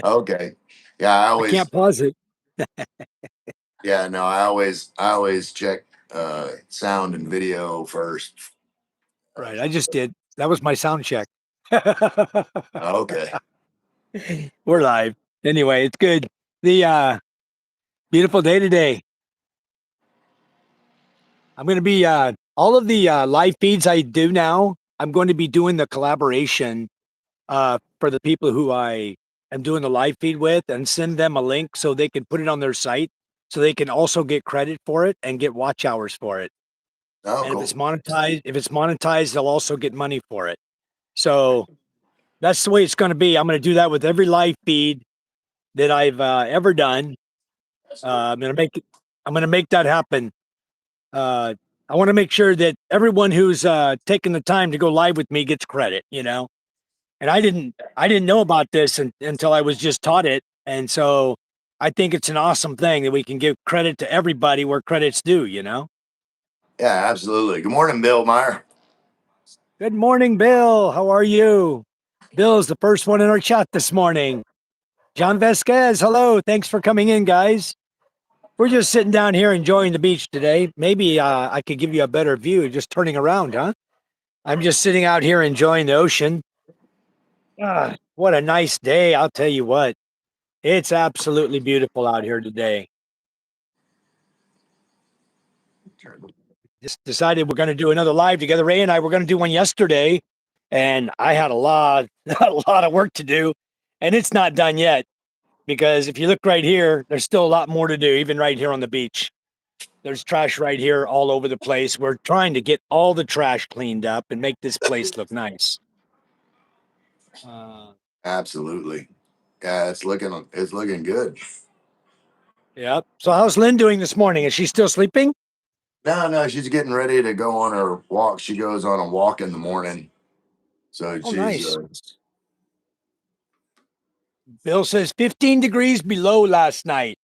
Okay. Yeah, I can't pause it. I always check sound and video first. Right. I just did. That was my sound check. Okay. We're live. Anyway, it's good. The beautiful day today. I'm going to be all of the live feeds I do now. I'm going to be doing the collaboration for the people who I am doing the live feed with, and send them a link so they can put it on their site, so they can also get credit for it and get watch hours for it. Oh, And cool. if it's monetized, they'll also get money for it. So that's the way it's going to be. I'm going to do that with every live feed that I've ever done. I'm going to make I'm going to make that happen. I want to make sure that everyone who's taking the time to go live with me gets credit. And I didn't know about this until I was just taught it, and so I think it's an awesome thing that we can give credit to everybody where credit's due. Yeah, absolutely. Good morning, Bill Meyer. Good morning, Bill. How are you? Bill's the first one in our chat this morning. John Vasquez, hello. Thanks for coming in, guys. We're just sitting down here enjoying the beach today. Maybe I could give you a better view just turning around, huh? I'm just sitting out here enjoying the ocean. What a nice day. I'll tell you what, it's absolutely beautiful out here today. Just decided we're going to do another live together. Ray and I were going to do one yesterday, and I had a lot, a lot of work to do, and it's not done yet. Because if you look right here, there's still a lot more to do, even right here on the beach. There's trash right here all over the place. We're trying to get all the trash cleaned up and make this place look nice. Absolutely. Yeah, it's looking good. Yep. So how's Lynn doing this morning? Is she still sleeping? No, no, she's getting ready to go on her walk. She goes on a walk in the morning. So Oh, she's nice. Bill says 15 degrees below last night,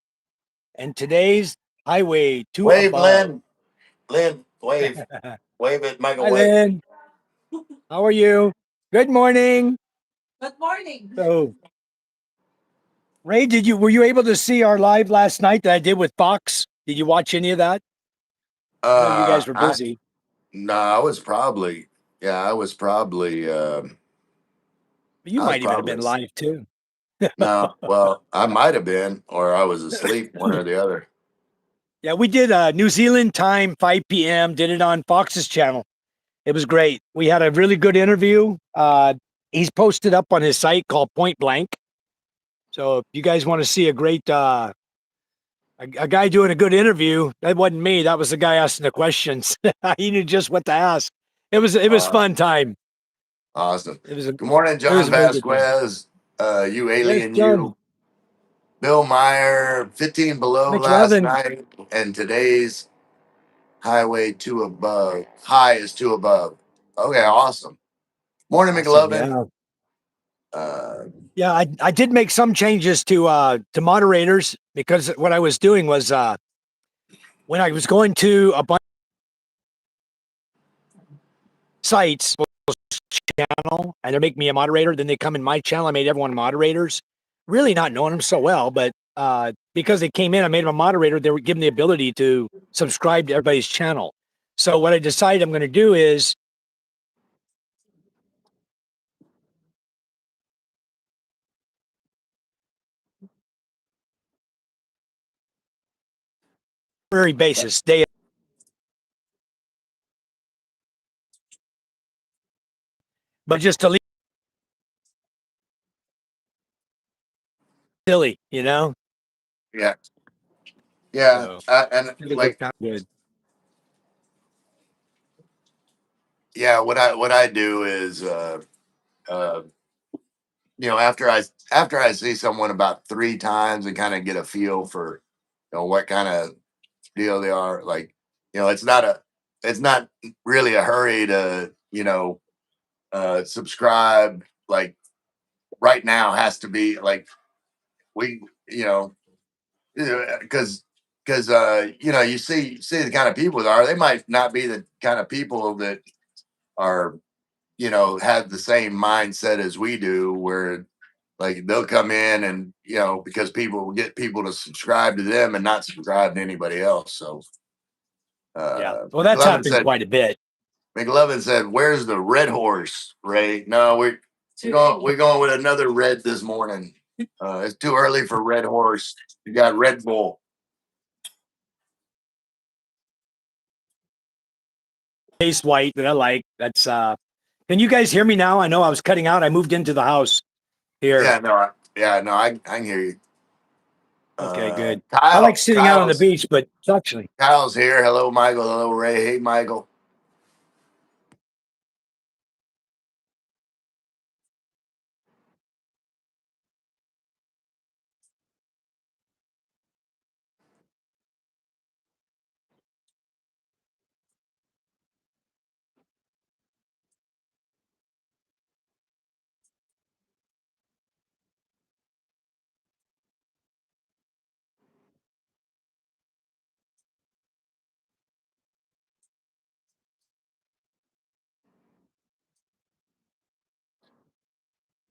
and today's highway two wave, above. Lynn. Lynn, wave. Wave it, make a Hi, wave. Lynn. How are you? Good morning. Good morning. So, Ray, were you able to see our live last night that I did with Fox? Did you watch any of that? I know you guys were I busy. no, I was probably But you I was might even have probably been live too. no, well, I might have been, or I was asleep, one or the other. Yeah, we did New Zealand time, 5 p.m., did it on Fox's channel. It was great. We had a really good interview. He's posted up on his site called Point Blank. So if you guys want to see a great a guy doing a good interview, that wasn't me. That was the guy asking the questions. He knew just what to ask. It was Uh, fun time. awesome. It was a Good morning, it was John a very good time. Vasquez. You Yes, alien, John. you. Bill Meyer, 15 below last McLevin. night, and today's highway two above. High is two above. Okay, awesome. Morning, Awesome. McLovin. Yeah. Uh, Yeah, I did make some changes to moderators, because what I was doing was when I was going to a bunch of sites channel and they make me a moderator, then they come in my channel. I made everyone moderators, really not knowing them so well, but because they came in, I made them a moderator. They were given the ability to subscribe to everybody's channel. So what I decided I'm going to do is temporary basis, day, but just to leave silly. yeah, yeah, So and it like worked out good. yeah, what I do is uh, after I see someone about three times and kind of get a feel for what kind of deal they are, like it's not really a hurry to subscribe like right now. Has to be like we because you see the kind of people that are, they might not be the kind of people that are have the same mindset as we do, where Like they'll come in and because people will get people to subscribe to them and not subscribe to anybody else. So Yeah. Well, that's McLovin happened said quite a bit. "Where's the red horse, Ray?" No, we're going with another red this morning. It's too early for red horse. You got Red Bull. Taste white that I like. That's can you guys hear me now? I know I was cutting out. I moved into the house here. I can hear you. Okay, good. I like sitting out on the beach, but it's actually Kyle's here. Hello, Michael. Hello, Ray. Hey, Michael.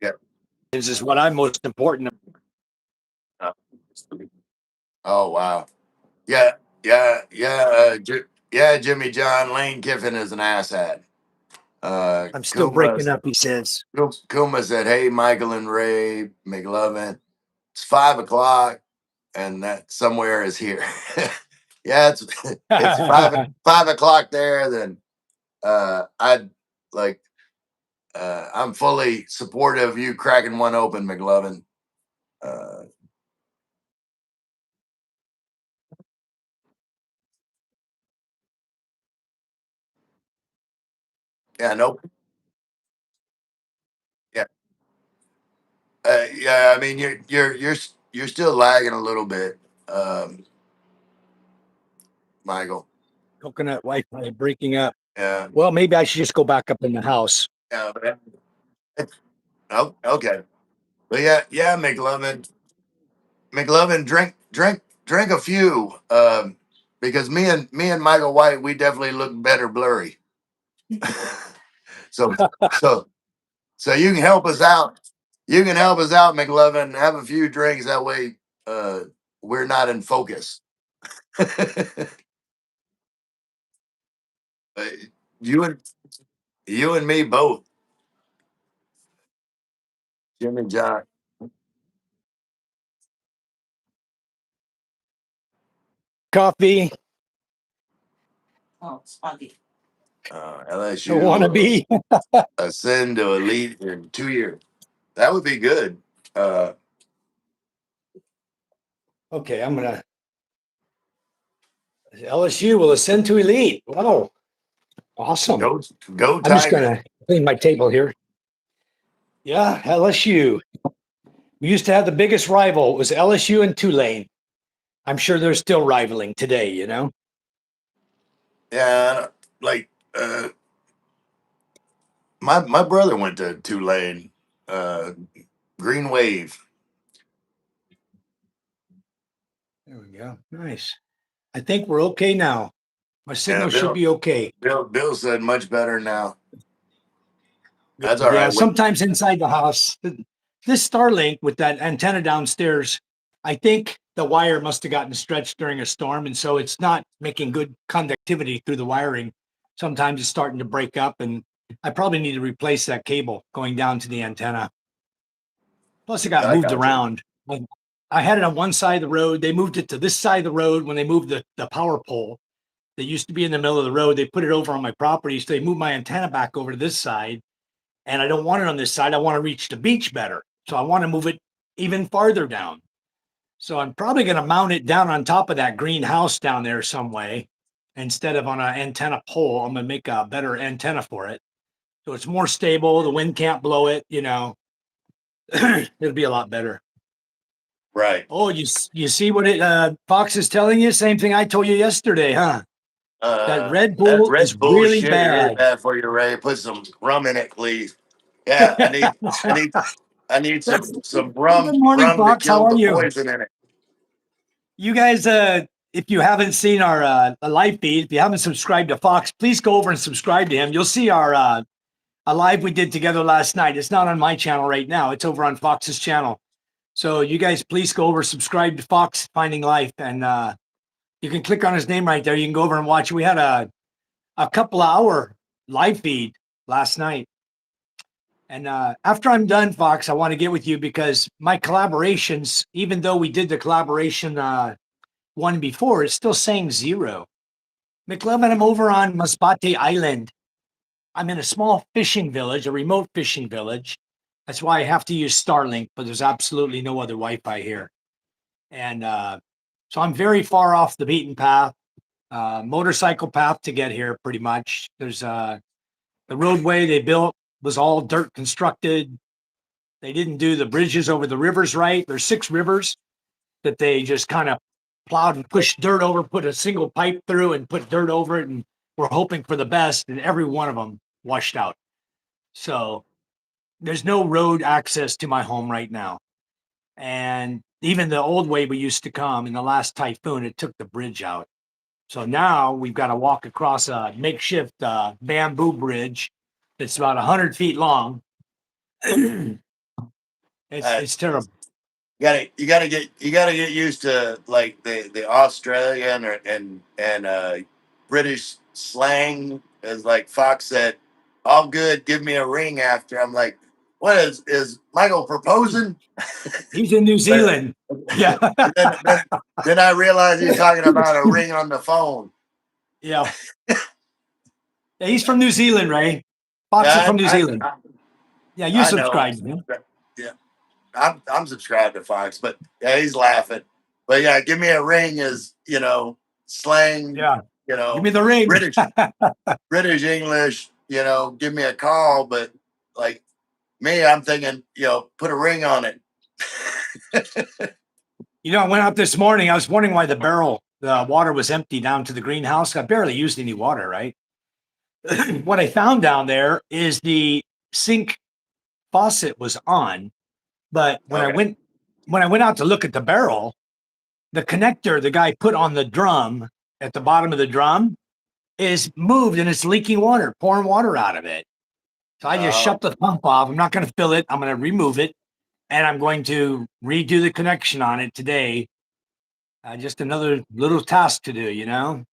Yeah. this is what I'm most important. Uh, Oh wow. Yeah, yeah. Jimmy John Lane Kiffin is an asshat. I'm still Kuma breaking up, he says. Kuma said, "Hey, Michael and Ray McLovin, it's 5 o'clock, and that somewhere is here." Yeah, it's five o'clock there. Then I'd like I'm fully supportive of you cracking one open, McLovin. Uh, yeah, no, yeah, yeah. I mean, you're still lagging a little bit, um, Michael. Coconut Wi-Fi breaking up. Yeah, Well, maybe I should just go back up in the house. yeah. Oh, okay. But yeah, McLovin, drink a few, because me and Michael White, we definitely look better blurry. so so so you can help us out. You can help us out, McLovin. Have a few drinks that way. Uh, we're not in focus. Uh, you and you and me both, Jim and John. Coffee, I want to LSU be. ascend to elite in 2 years. That would be good. Uh, Okay, I'm gonna. LSU will ascend to elite. Wow, awesome. go go I'm just Tigers. gonna clean my table here. Yeah, LSU. We used to have the biggest rival. It was LSU and Tulane. I'm sure they're still rivaling today, you know? Yeah, like my brother went to Tulane, uh, Green Wave. There we go. Nice. I think we're okay now. My Yeah, signal should be okay. Bill said much better now. That's all Yeah, right. What? sometimes inside the house, this Starlink with that antenna downstairs, I think the wire must have gotten stretched during a storm. And so it's not making good conductivity through the wiring. Sometimes it's starting to break up, and I probably need to replace that cable going down to the antenna. Plus, it got I moved got you. around. Like, I had it on one side of the road. They moved it to this side of the road when they moved the power pole that used to be in the middle of the road. They put it over on my property. So they moved my antenna back over to this side. And I don't want it on this side. I want to reach the beach better. So I want to move it even farther down. So I'm probably going to mount it down on top of that green house down there some way. Instead of on an antenna pole, I'm going to make a better antenna for it. So it's more stable. The wind can't blow it, you know. It'll be a lot better. Right. Oh, you see what Fox is telling you? Same thing I told you yesterday, huh? That Red That Bull is Red Bull really shit really bad. bad for you, Ray. Put some rum in it, please. Yeah, I need, I need some Good morning, rum to Fox. How kill are the you? poison in it. You guys, if you haven't seen our live feed, if you haven't subscribed to Fox, please go over and subscribe to him. You'll see our a live we did together last night. It's not on my channel right now. It's over on Fox's channel. So you guys please go over, subscribe to Fox Finding Life, and you can click on his name right there. You can go over and watch. We had a couple of hour live feed last night. And after I'm done, Fox, I want to get with you because my collaborations, even though we did the collaboration one before, it's still saying 0. McLovin, I'm over on Masbate Island. I'm in a small fishing village, a remote fishing village. That's why I have to use Starlink, but there's absolutely no other Wi-Fi here. And so I'm very far off the beaten path, motorcycle path to get here pretty much. There's the roadway they built was all dirt constructed. They didn't do the bridges over the rivers right. There's 6 rivers that they just kind of plowed and pushed dirt over, put a single pipe through and put dirt over it. And we're hoping for the best. And every one of them washed out. So there's no road access to my home right now. And even the old way we used to come in the last typhoon, it took the bridge out. So now we've got to walk across a makeshift bamboo bridge that's about 100 feet long. It's terrible. You gotta get used to like the Australian and British slang. As like Fox said, all good, give me a ring after. I'm like, what is Michael proposing? He's in New Zealand. Yeah. then I realized he's talking about a ring on the phone. Yeah. Yeah, he's from New Zealand, Ray. Fox is from New Zealand. Yeah, you subscribed. Yeah, I'm subscribed to Fox, but yeah, he's laughing. But yeah, give me a ring is slang. Yeah, give me the ring. British English. Give me a call. But like me, I'm thinking put a ring on it. I went out this morning. I was wondering why the water was empty down to the greenhouse. I barely used any water, right? What I found down there is the sink faucet was on, but when I went out to look at the barrel, the connector the guy put on the drum at the bottom of the drum is moved and it's leaking water, pouring water out of it. So I just shut the pump off. I'm not going to fill it. I'm going to remove it, and I'm going to redo the connection on it today. Just another little task to do,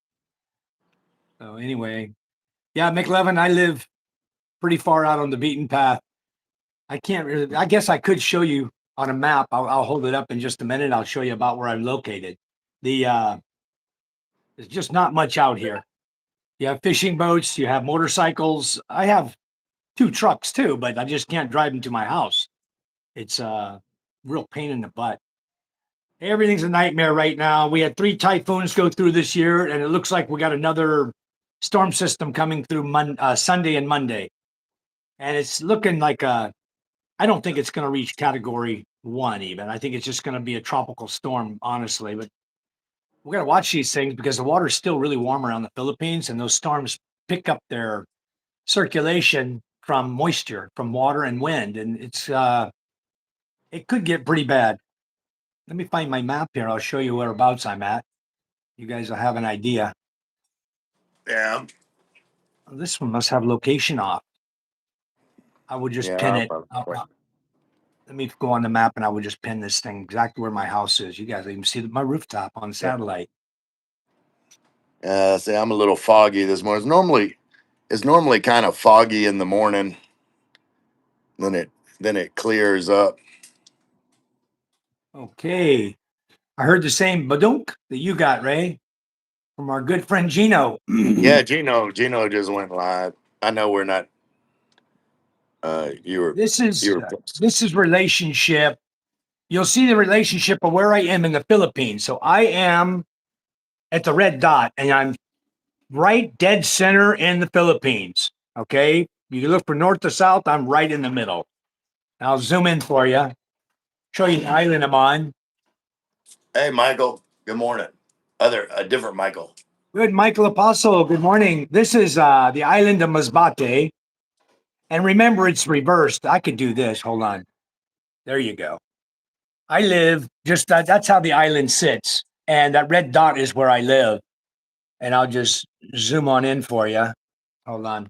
So anyway, yeah, McLevin, I live pretty far out on the beaten path. I can't really, I guess I could show you on a map. I'll hold it up in just a minute. I'll show you about where I'm located. There's just not much out here. You have fishing boats, you have motorcycles. I have 2 trucks too, but I just can't drive them to my house. It's a real pain in the butt. Everything's a nightmare right now. We had 3 typhoons go through this year, and it looks like we got another storm system coming through Sunday and Monday. And it's looking like I don't think it's going to reach category 1 even. I think it's just going to be a tropical storm, honestly. But we got to watch these things because the water is still really warm around the Philippines, and those storms pick up their circulation from moisture, from water and wind, and it could get pretty bad. Let me find my map here. I'll show you whereabouts I'm at. You guys will have an idea. Yeah. This one must have location off. I would just pin it. Let me go on the map and I would just pin this thing exactly where my house is. You guys even see my rooftop on satellite. See, I'm a little foggy this morning. It's normally kind of foggy in the morning. Then it clears up. Okay. I heard the same badunk that you got, Ray, from our good friend Gino. Yeah, Gino just went live. I know we're not. This is relationship. You'll see the relationship of where I am in the Philippines. So I am at the red dot, and I'm right dead center in the Philippines. Okay, you can look from north to south. I'm right in the middle. I'll zoom in for you. Show you the island I'm on. Hey, Michael. Good morning. A different Michael. Good, Michael Apostle. Good morning. This is the island of Masbate. And remember, it's reversed. I could do this. Hold on. There you go. I live just that's how the island sits. And that red dot is where I live. And I'll just zoom on in for you. Hold on.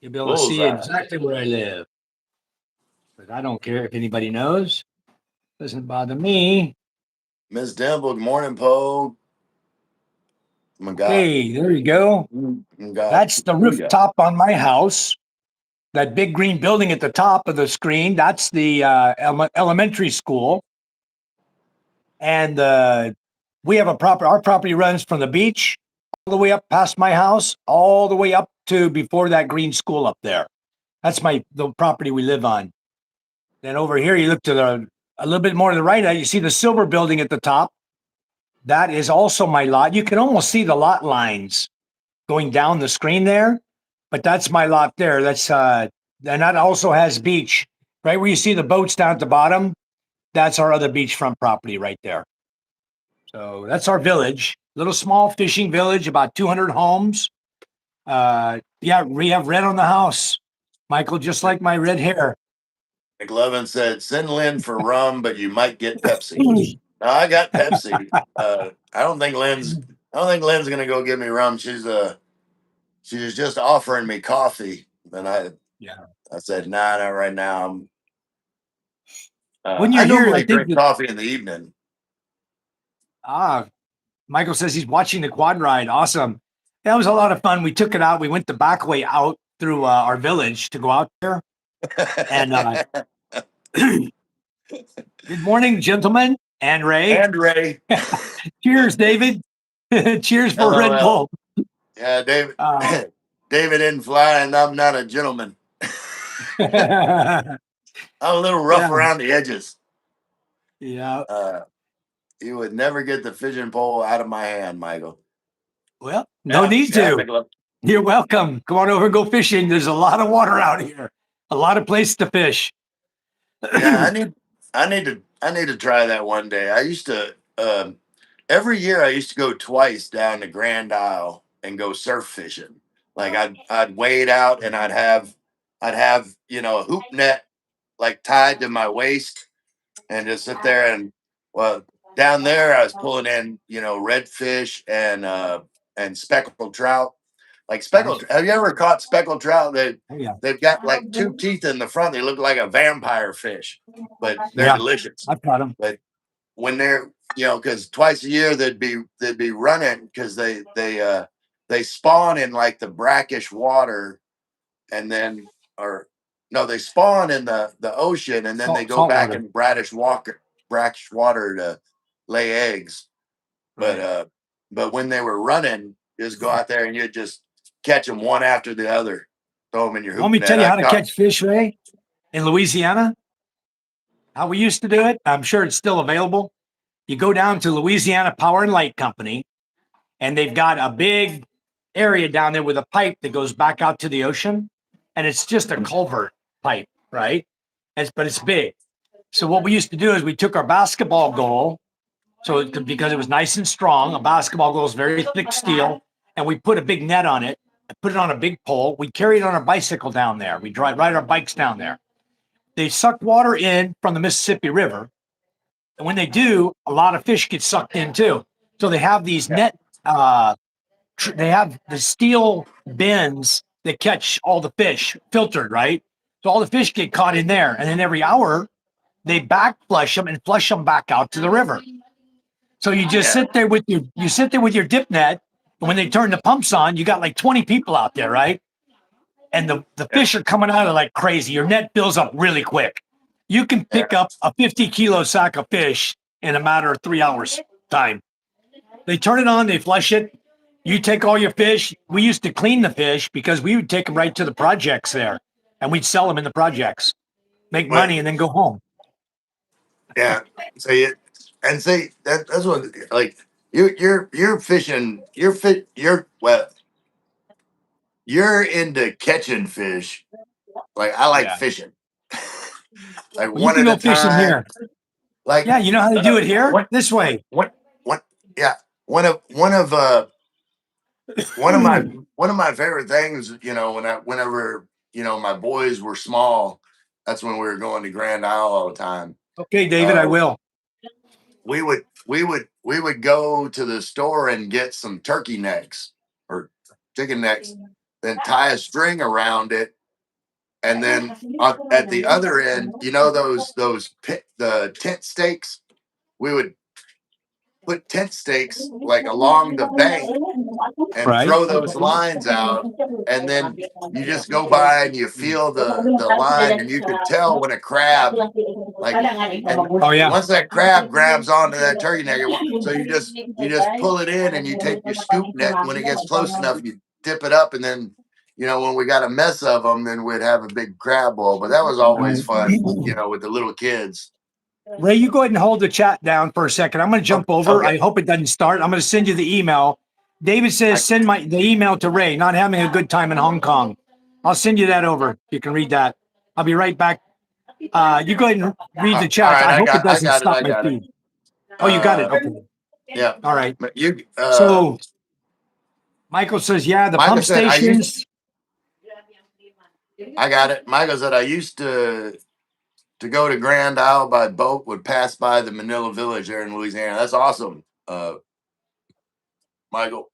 You'll be able to see Bullseye. exactly where I live. But I don't care if anybody knows. Doesn't bother me. Miss Dimple, good morning, Poe. Oh my God. Okay, there you go. Oh my God. That's the Hallelujah. rooftop on my house. That big green building at the top of the screen, that's the elementary school. And we have our property runs from the beach all the way up past my house, all the way up to before that green school up there. That's the property we live on. Then over here, you look to a little bit more to the right, you see the silver building at the top. That is also my lot. You can almost see the lot lines going down the screen there, but that's my lot there. And that also has beach right where you see the boats down at the bottom. That's our other beachfront property right there. So that's our village, little small fishing village, about 200 homes. Yeah, we have red on the house, Michael, just like my red hair. McLovin said, send Lynn for rum, but you might get Pepsi. No, I got Pepsi. I don't think Lynn's gonna go get me rum. She's just offering me coffee. And Yeah. I said, nah, not right now. When I you're here, I normally think drink that coffee in the evening. Michael says he's watching the quad ride. Awesome. That was a lot of fun. We took it out. We went the back way out through our village to go out there. And good morning, gentlemen and Ray. And Ray. Cheers, David. Cheers for Red LOL. Bull. Yeah, David. Uh, David didn't fly, and I'm not a gentleman. yeah. I'm a little rough around the edges. Yeah. You would never get the fishing pole out of my hand, Michael. Well, no need to. McLovin. You're welcome. Come on over and go fishing. There's a lot of water out here. A lot of places to fish. Yeah, I need to try that one day. I used to every year I used to go twice down to Grand Isle and go surf fishing. Like I'd wade out and I'd have a hoop net like tied to my waist and just sit there well down there I was pulling in redfish and speckled trout. Like Nice. speckled, have you ever caught speckled trout? Oh, yeah. They've got like two teeth in the front. They look like a vampire fish, but they're Yeah. delicious. I've caught them. But when they're because twice a year they'd be running because they spawn in like the brackish water and then or no they spawn in the ocean and then they go Salt back water. in brackish water to lay eggs. But Right. but when they were running, just go out there and you just catch them one after the other, throw them in your Let hoop me net. tell you I how to caught. catch fish, Ray, in Louisiana. How we used to do it. I'm sure it's still available. You go down to Louisiana Power and Light Company, and they've got a big area down there with a pipe that goes back out to the ocean, and it's just a culvert pipe, right? But it's big. So what we used to do is we took our basketball goal, because it was nice and strong. A basketball goal is very thick steel, and we put a big net on it. Put it on a big pole. We carry it on our bicycle down there. We ride our bikes down there. They suck water in from the Mississippi River, and when they do, a lot of fish get sucked in too. So they have these net. They have the steel bins that catch all the fish filtered, right? So all the fish get caught in there, and then every hour they back flush them and flush them back out to the river. So you just sit there with your dip net, and when they turn the pumps on, you got like 20 people out there, right? And the fish are coming out of like crazy. Your net fills up really quick. You can pick up a 50-kilo sack of fish in a matter of 3 hours time. They turn it on, they flush it. You take all your fish. We used to clean the fish because we would take them right to the projects there, and we'd sell them in the projects, make But money, and then go home. yeah, so see that's what like you're fishing. You're into catching fish. Like I like Yeah. fishing, like Well, you one can at go a fishing time. here. Like Yeah, you know how to do it here? what This way. what what yeah one of my favorite things, whenever my boys were small, that's when we were going to Grand Isle all the time. Okay, David, I Uh, will. we would go to the store and get some turkey necks or chicken necks, then tie a string around it, and then at the other end, you know the tent stakes. We would put tent stakes like along the bank and Right. throw those lines out, and then you just go by and you feel the line, and you could tell when a crab like, and Oh yeah. once that crab grabs onto that turkey neck, so you just pull it in, and you take your scoop net. When it gets close enough, you dip it up, and then when we got a mess of them, then we'd have a big crab bowl. But that was always fun, with the little kids. Ray, you go ahead and hold the chat down for a second. I'm going to jump over. Okay. I hope it doesn't start. I'm going to send you the email. David says, send the email to Ray, not having a good time in Hong Kong. I'll send you that over. You can read that. I'll be right back. You go ahead and read the chat. All right, I hope it I doesn't got it. stop I my got it. feed. Oh, you got it. Okay. Yeah. All right. You. So Michael says, yeah, the Michael pump said, stations. I got it. Michael said, I used to go to Grand Isle by boat, would pass by the Manila Village there in Louisiana. That's awesome, Michael.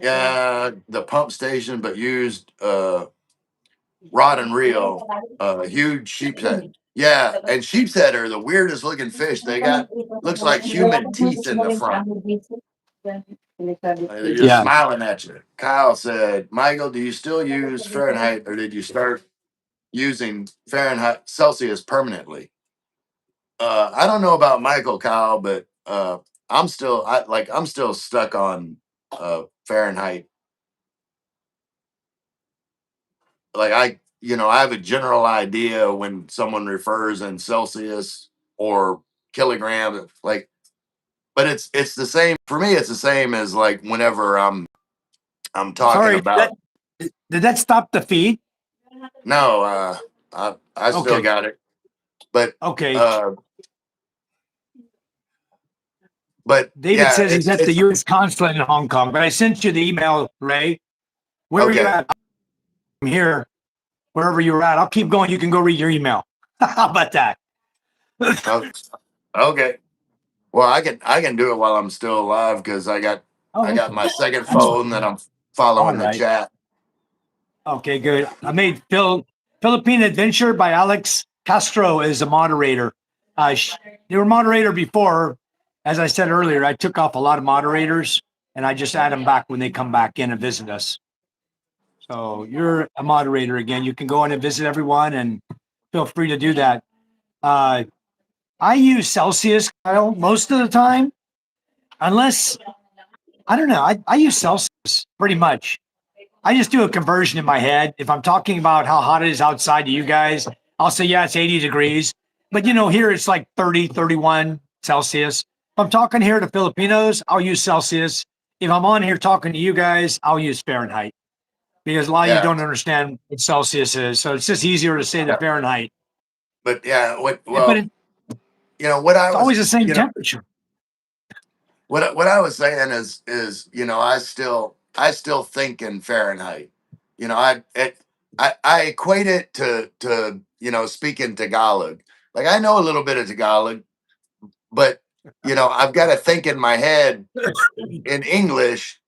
Yeah, the pump station, but used rod and reel, huge sheep's head. Yeah, and sheep's head are the weirdest looking fish. They got looks like human teeth in the front. They're just smiling at you. Kyle said, Michael, do you still use Fahrenheit, or did you start using Fahrenheit Celsius permanently? I don't know about Michael, Kyle, but I'm still stuck on Fahrenheit. Like I have a general idea when someone refers in Celsius or kilogram, like, but it's the same for me. It's the same as like whenever I'm talking Sorry, about. did that stop the feed? No, I still Okay. got it, but Okay. But David yeah, says he's at the U.S. consulate in Hong Kong, but I sent you the email, Ray. Where are you at? I'm here. Wherever you're at, I'll keep going. You can go read your email. How about that? Okay. Well, I can do it while I'm still alive because I got my second phone that I'm following the chat. Okay, good. I made Philippine Adventure by Alex Castro as a moderator. They were moderator before. As I said earlier, I took off a lot of moderators and I just add them back when they come back in and visit us. So you're a moderator again. You can go in and visit everyone and feel free to do that. I use Celsius, Kyle, most of the time, unless, I don't know, I use Celsius pretty much. I just do a conversion in my head. If I'm talking about how hot it is outside to you guys, I'll say, yeah, it's 80 degrees. But, here it's like 30, 31 Celsius. If I'm talking here to Filipinos, I'll use Celsius. If I'm on here talking to you guys, I'll use Fahrenheit because a lot of you don't understand what Celsius is. So it's just easier to say the Fahrenheit. But yeah, what I it's always the same temperature. What I was saying is I still think in Fahrenheit. I equate it to speaking Tagalog. Like I know a little bit of Tagalog, but I've got to think in my head in English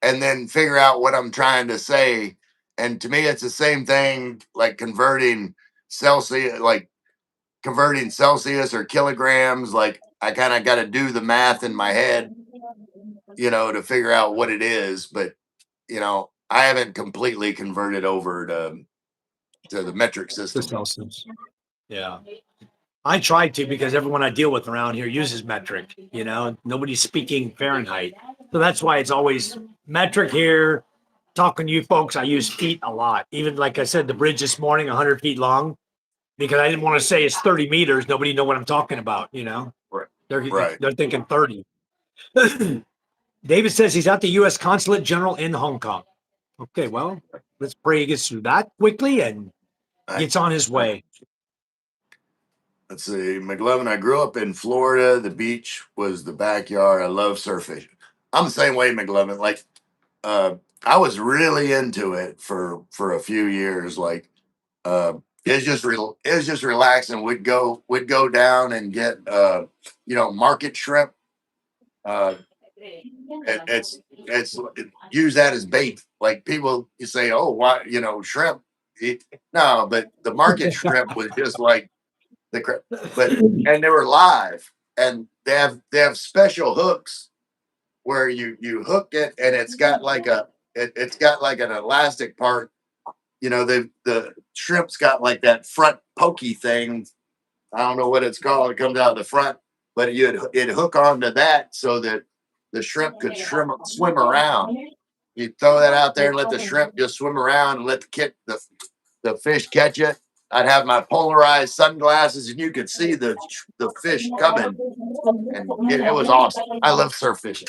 and then figure out what I'm trying to say. And to me, it's the same thing like converting Celsius, or kilograms. Like I kind of got to do the math in my head, to figure out what it is. But I haven't completely converted over to the metric system. Yeah. I try to because everyone I deal with around here uses metric, nobody's speaking Fahrenheit. So that's why it's always metric here. Talking to you folks, I use feet a lot. Even like I said, the bridge this morning, 100 feet long, because I didn't want to say it's 30 meters. Nobody know what I'm talking about, Right. They're thinking 30. David says he's at the U.S. Consulate General in Hong Kong. Okay, well, let's pray he gets through that quickly and gets on his way. Let's see, McLovin. I grew up in Florida. The beach was the backyard. I love surfing. I'm the same way, McLovin. Like, I was really into it for a few years. Like, it's just relaxing. We'd go down and get market shrimp. It's use that as bait. Like people, you say, oh, why, shrimp? No, but the market shrimp was just like but and they were live, and they have special hooks where you hook it, and it's got like an elastic part. The shrimp's got like that front pokey thing. I don't know what it's called. It comes out the front, but it'd hook onto that so that the shrimp could swim around. You throw that out there and let the shrimp just swim around and let the fish catch it. I'd have my polarized sunglasses, and you could see the fish coming, and it was awesome. I love surf fishing.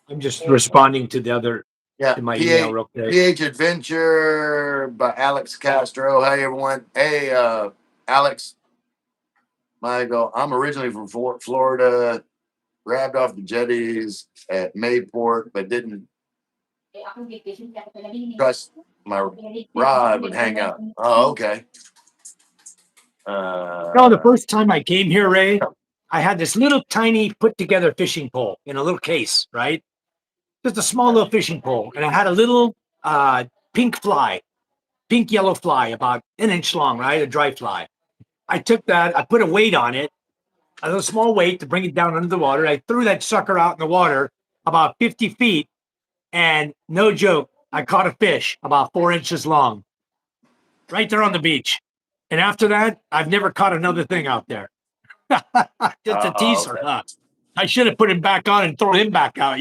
I'm just responding to the other Yeah, to my email real quick. PH Adventure by Alex Castro. Hey everyone. Hey Alex. Michael, I'm originally from Florida. Grabbed off the jetties at Mayport, but didn't trust my rod would hang up. Oh, okay. The first time I came here, Ray, I had this little tiny put together fishing pole in a little case, right? Just a small little fishing pole. And I had a little pink yellow fly, about an inch long, right? A dry fly. I took that, I put a weight on it, a little small weight to bring it down under the water. I threw that sucker out in the water about 50 feet. And no joke, I caught a fish about 4 inches long right there on the beach. And after that, I've never caught another thing out there. Just a teaser. Okay. I should have put him back on and thrown him back out,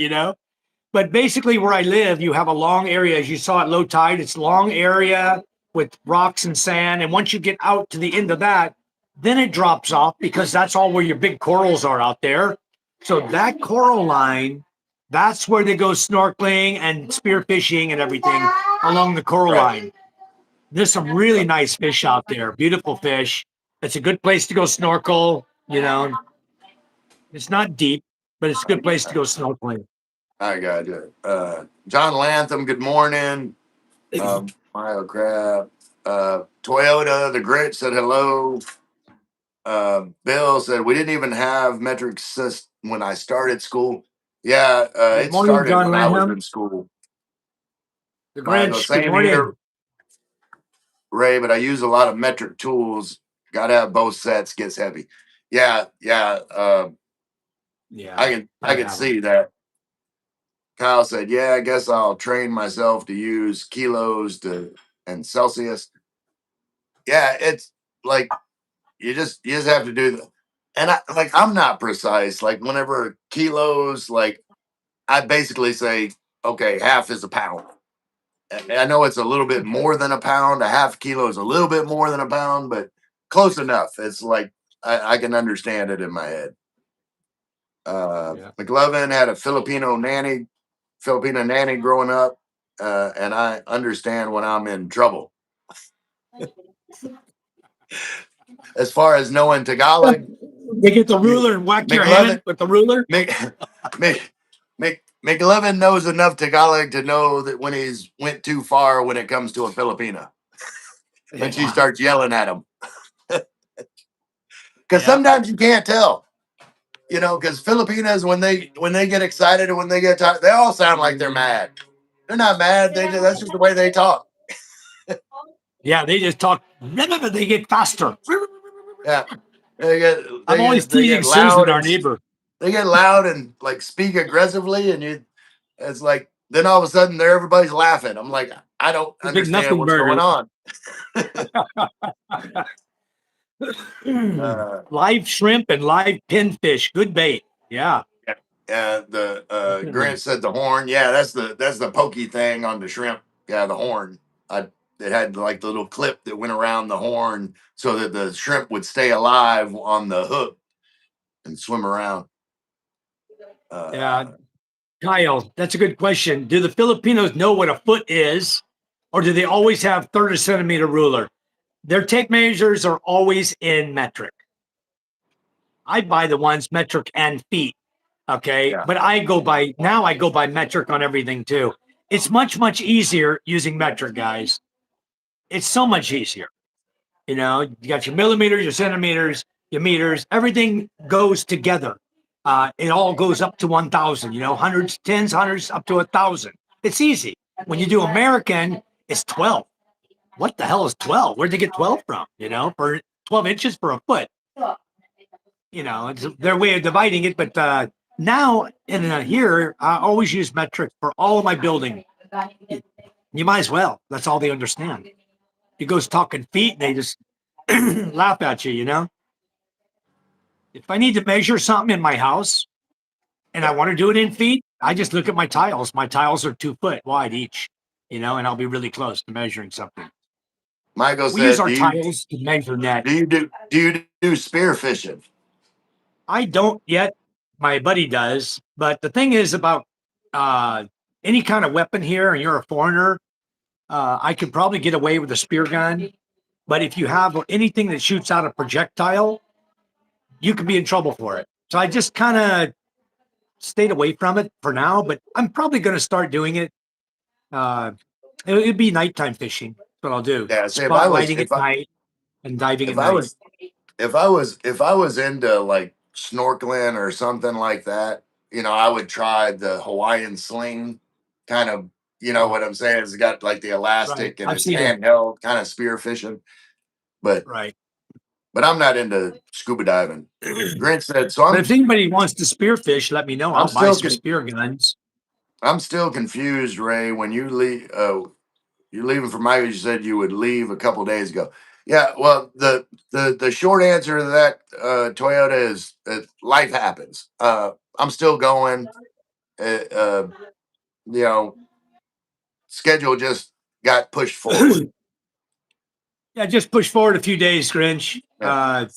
But basically, where I live, you have a long area. As you saw at low tide, it's a long area with rocks and sand. And once you get out to the end of that, then it drops off, because that's all where your big corals are out there. So that coral line, that's where they go snorkeling and spearfishing and everything along the coral line. There's some really nice fish out there, beautiful fish. It's a good place to go snorkel. It's not deep, but it's a good place to go snorkeling. I got you. John Lantham, good morning. Mile Crab. Toyota, the Grit said hello. Bill said we didn't even have metric system when I started school. Yeah, it started John when I was Lanham. in school. The Grinch, good morning. Here, Ray, but I use a lot of metric tools. Got to have both sets. Gets heavy. Yeah. I can see that. Kyle said, "Yeah, I guess I'll train myself to use kilos and Celsius." Yeah, it's like you just have to do that. And I'm not precise. Like whenever kilos, like I basically say, okay, half is a pound. I know it's a little bit more than a pound. A half kilo is a little bit more than a pound, but close enough. It's like I can understand it in my head. McLovin had a Filipino nanny growing up, and I understand when I'm in trouble. As far as knowing Tagalog, they get the ruler and whack your hand with the ruler. McLovin knows enough Tagalog to know that when he's went too far when it comes to a Filipina, and she starts yelling at him. Because sometimes you can't tell, because Filipinas, when they get excited and when they get tired, they all sound like they're mad. They're not mad. That's just the way they talk. Yeah, they just talk. They get faster. Yeah, I'm always teasing Susan, our neighbor. They get loud and like speak aggressively, and it's like then all of a sudden everybody's laughing. I'm like, I don't understand what's going on. Live shrimp and live pinfish, good bait. Yeah. The Grant said the horn. Yeah, that's the pokey thing on the shrimp. Yeah, the horn. It had like the little clip that went around the horn so that the shrimp would stay alive on the hook and swim around. Kyle, that's a good question. Do the Filipinos know what a foot is, or do they always have 30 centimeter ruler? Their tape measures are always in metric. I buy the ones metric and feet. Okay. Yeah. But I go by metric on everything too. It's much, much easier using metric, guys. It's so much easier. You got your millimeters, your centimeters. your meters, everything goes together. It all goes up to 1,000, hundreds, tens, hundreds, up to 1,000. It's easy. When you do American, it's 12. What the hell is 12? Where'd they get 12 from? For 12 inches for a foot. It's their way of dividing it. But now in here, I always use metric for all of my building. You might as well. That's all they understand. He goes talking feet, and they just laugh at you. If I need to measure something in my house and I want to do it in feet, I just look at my tiles. My tiles are 2 foot wide each, and I'll be really close to measuring something. Michael We use said, our tiles to measure net. do you do spear fishing? I don't yet. My buddy does. But the thing is about any kind of weapon here, and you're a foreigner, I could probably get away with a spear gun. But if you have anything that shoots out a projectile, you could be in trouble for it. So I just kind of stayed away from it for now, but I'm probably going to start doing it. It'd be nighttime fishing. That's what I'll do. Yeah. See, Spotlighting at night and diving at if I night. was if I was into like snorkeling or something like that, I would try the Hawaiian sling kind of, what I'm saying? It's got like the Right. elastic and I've it's seen it. handheld kind of spear fishing. But Right. I'm not into scuba diving. Grant said, so But if anybody wants to spearfish, let me know. I'm I'll buy still some spear guns. I'm still confused, Ray. When you leave, you're leaving for Michael. You said you would leave a couple days ago. Yeah. Well, the short answer to that, Toyota, is life happens. I'm still going. You know, schedule just got pushed forward. Yeah, just push forward a few days, Grinch. Yeah.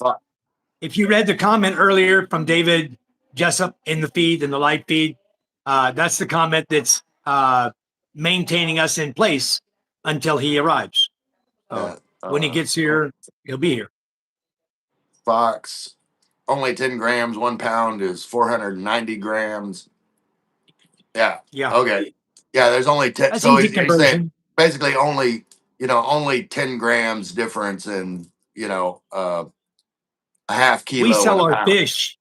If you read the comment earlier from David Jessup in the feed, in the live feed, that's the comment that's maintaining us in place until he arrives. So when he gets here, he'll be here. Fox, only 10 grams, 1 pound is 490 grams. Yeah. Yeah. Okay. Yeah, there's only 10. That's So easy he's saying conversion. basically only 10 grams difference in, a half We kilo and sell a our pound. fish.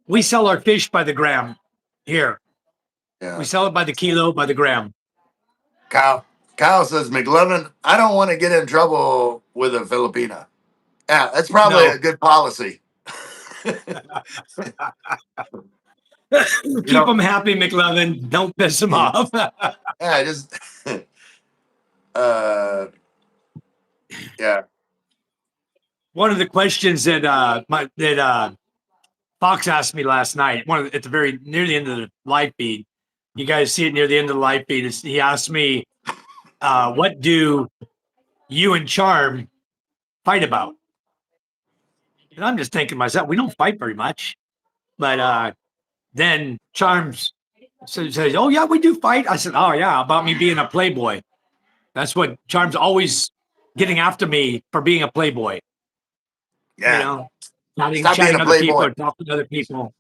We sell our fish by the gram here. Yeah. We sell it by the kilo, by the gram. Kyle says, McLovin, I don't want to get in trouble with a Filipina. Yeah, that's probably a good policy. Keep them happy, McLovin. Don't piss them off. Yeah, just yeah. One of the questions that Fox asked me last night, at the very near the end of the live feed, you guys see it near the end of the live feed. He asked me, "What do you and Charm fight about?" And I'm just thinking to myself, we don't fight very much. But then Charms says, "Oh yeah, we do fight." I said, "Oh yeah, about me being a playboy." That's what Charms always getting after me for being a playboy. Yeah. Stop chatting other people or talking to other people.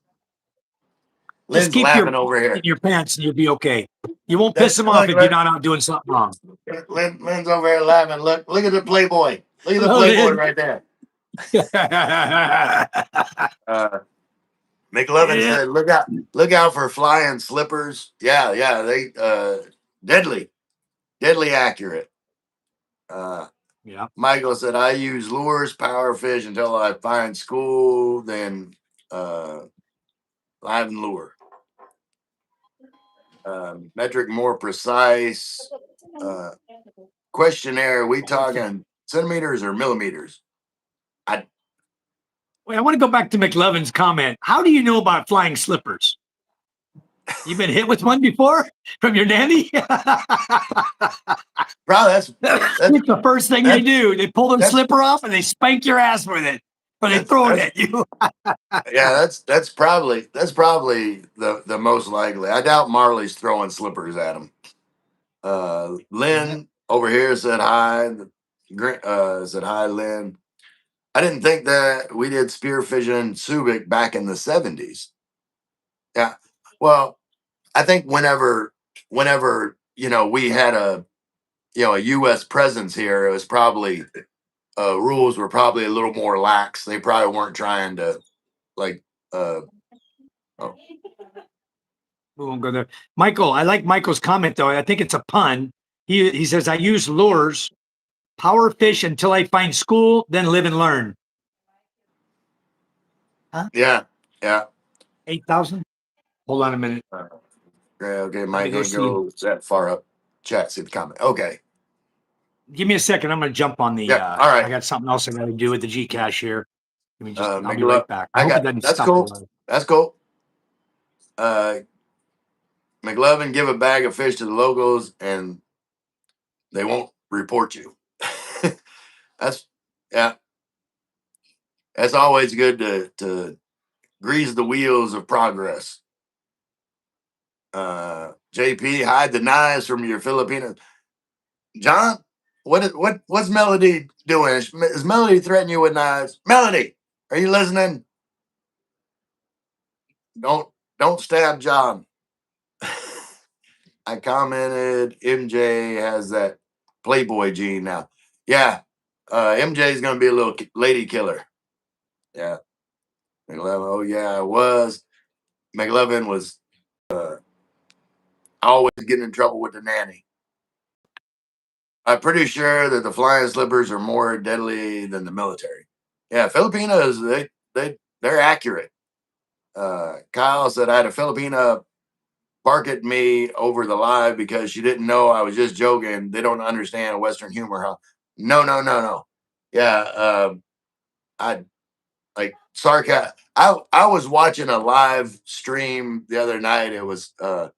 Just keep laughing over here. in your pants and you'll be okay. You won't piss them off if you're not out doing something wrong. Lynn's over here laughing. Look at the Playboy. Look at the Playboy right there. McLovin said, look out for flying slippers. Yeah, they deadly accurate. Yeah. Michael said, I use lures, power fish until I find school, then live and lure. Metric more precise. Questionnaire, we talking centimeters or millimeters? Wait, I want to go back to McLovin's comment. How do you know about flying slippers? You've been hit with one before from your nanny? Bro, that's the first thing they do. They pull their slipper off and they spank your ass with it, or they throw it at you. Yeah, that's probably the most likely. I doubt Marley's throwing slippers at him. Lynn over here said hi. Said hi, Lynn. I didn't think that we did spearfishing in Subic back in the 70s. Yeah. Well, I think whenever we had a U.S. presence here, it was probably rules were probably a little more lax. They probably weren't trying to like. Oh. We won't go there. Michael, I like Michael's comment though. I think it's a pun. He says, I use lures, power fish until I find school, then live and learn. Huh? Yeah. 8,000? Hold on a minute. Okay, Let me Mike go ain't go that far up. Chat, see the comment. Okay. Give me a second. I'm going to jump on the, Yeah. All right. I got something else I got to do with the Gcash here. Let me just, I'll Make be it right up. back. I hope it doesn't that's stop. cool. That's cool. McLovin, give a bag of fish to the locals and they won't report you. That's always good to grease the wheels of progress. JP, hide the knives from your Filipino. John, what's Melody doing? Is Melody threatening you with knives? Melody, are you listening? Don't stab John. I commented MJ has that Playboy gene now. Yeah. MJ is gonna be a little lady killer. Yeah. McLovin, oh yeah, I was. McLovin was always getting in trouble with the nanny. I'm pretty sure that the flying slippers are more deadly than the military. Yeah, Filipinos, they're accurate. Kyle said I had a Filipina bark at me over the live because she didn't know I was just joking. They don't understand Western humor, huh? No. Yeah, I like sarcasm. I was watching a live stream the other night. It was a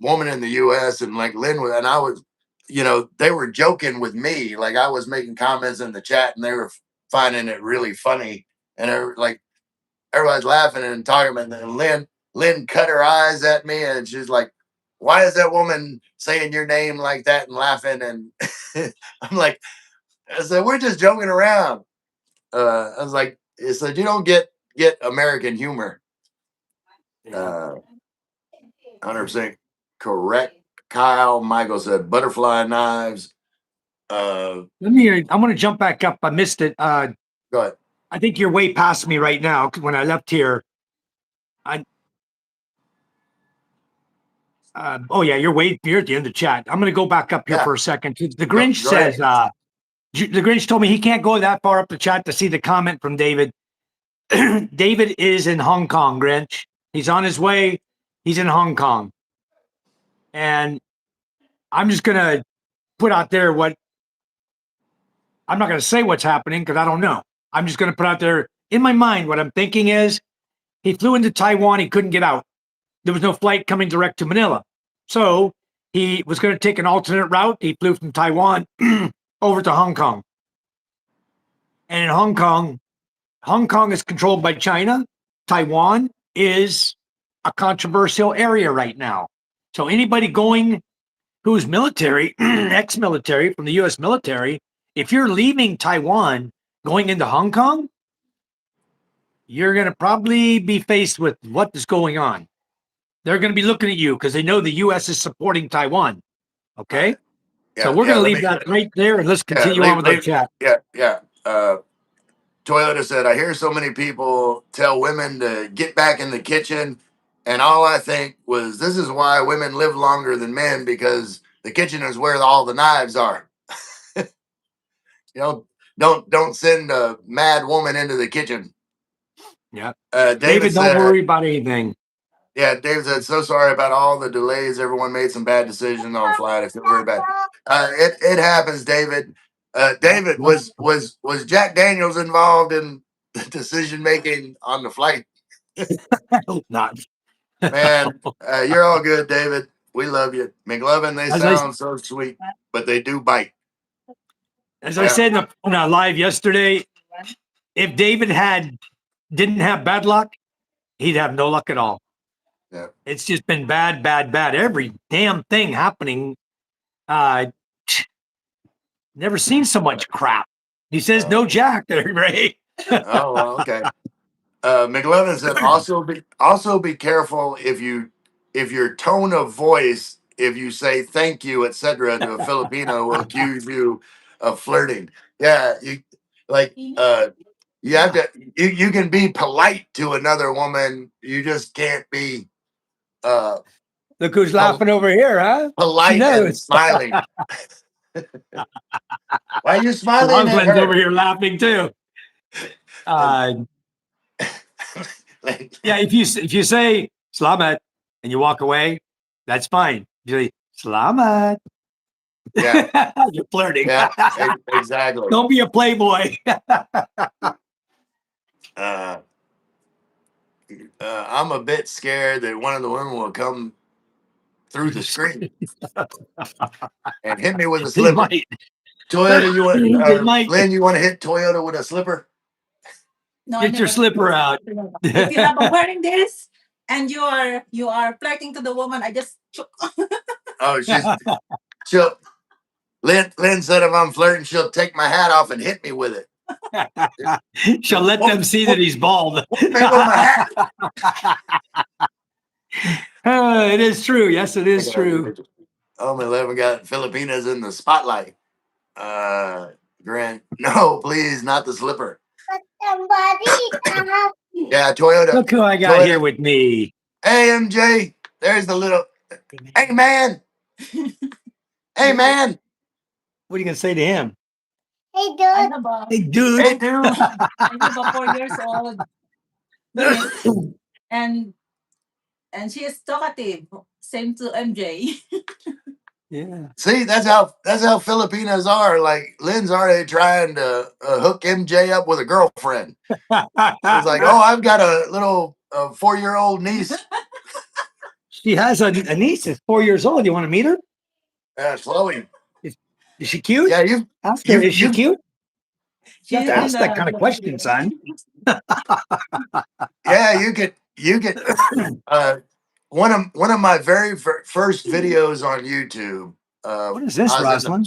woman in the U.S. and like Lynn was, and I was, they were joking with me. Like I was making comments in the chat, and they were finding it really funny, and like everybody's laughing and talking. And then Lynn cut her eyes at me, and she's like, "Why is that woman saying your name like that and laughing?" And I'm like, I said, "We're just joking around." I was like, "It's like you don't get American humor." 100% correct. Kyle Michael said butterfly knives. I'm going to jump back up. I missed it. Go ahead. I think you're way past me right now. When I left here, you're at the end of the chat. I'm going to go back up here for a second. The Grinch says, the Grinch told me he can't go that far up the chat to see the comment from David. David is in Hong Kong, Grinch. He's on his way. He's in Hong Kong. And I'm just going to put out there I'm not going to say what's happening because I don't know. I'm just going to put out there in my mind what I'm thinking is he flew into Taiwan. He couldn't get out. There was no flight coming direct to Manila. So he was going to take an alternate route. He flew from Taiwan over to Hong Kong. And in Hong Kong is controlled by China. Taiwan is a controversial area right now. So anybody going who's military, ex-military from the U.S. military, if you're leaving Taiwan going into Hong Kong, you're going to probably be faced with what is going on. They're going to be looking at you because they know the U.S. is supporting Taiwan. Okay? So we're going to leave that right there and let's continue on with our chat. Yeah. Toyota said, I hear so many people tell women to get back in the kitchen. And all I think was, this is why women live longer than men, because the kitchen is where all the knives are. Don't send a mad woman into the kitchen. Yeah. David said, don't worry about anything. Yeah, David said, so sorry about all the delays. Everyone made some bad decisions on flight. I feel very bad. It happens, David. David, was Jack Daniels involved in the decision making on the flight? Not. Man, you're all good, David. We love you. McLovin, they sound so sweet, but they do bite. As I said on a live yesterday, if David didn't have bad luck, he'd have no luck at all. Yeah. It's just been bad. Every damn thing happening. Never seen so much crap. He says no Jack there, Ray. Oh, well, okay. McLovin said also be careful if your tone of voice, if you say thank you, etc. to a Filipino, will accuse you of flirting. Yeah, you like you have to you can be polite to another woman. You just can't be uh Look who's pol- laughing over here, huh? She polite and knows. smiling. Why are you smiling at Rosalind's over her? here laughing too. And Uh, like, yeah, if you say Slamat and you walk away, that's fine. You say Slamat. yeah, You're flirting. yeah, exactly. Don't be a playboy. Uh, I'm a bit scared that one of the women will come through the screen and hit me with a They slipper. might. Toyota, you want They might. Lynn? You want to hit Toyota with a slipper? No, I Get your never. slipper out. If you have a wearing this and you are flirting to the woman, I just Oh, she'll Lynn said if I'm flirting, she'll take my hat off and hit me with it. She'll let them see that he's bald. What made with my hat? It is true. Yes, it is true. Oh, my 11 got Filipinas in the spotlight. Grant, no, please, not the slipper. Yeah, Toyota. Look who I got here with me. Hey, MJ, there's the little. Hey, man. Hey, man. What are you gonna say to him? Hey, dude. I have a, Hey, dude. Hey, dude. I have a 4 years old niece, and she is talkative. Same to MJ. Yeah. See, that's how Filipinos are. Like Lynn's already trying to hook MJ up with a girlfriend. He's like, oh, I've got a little 4-year-old niece. She has a niece that's 4 years old. You want to meet her? Chloe. Is she cute? Yeah, you. Ask her. Is she cute? You have She's to in ask that kind of question, son. Yeah, you could. One of my very first videos on YouTube. What is this, I was in the- Rosalind?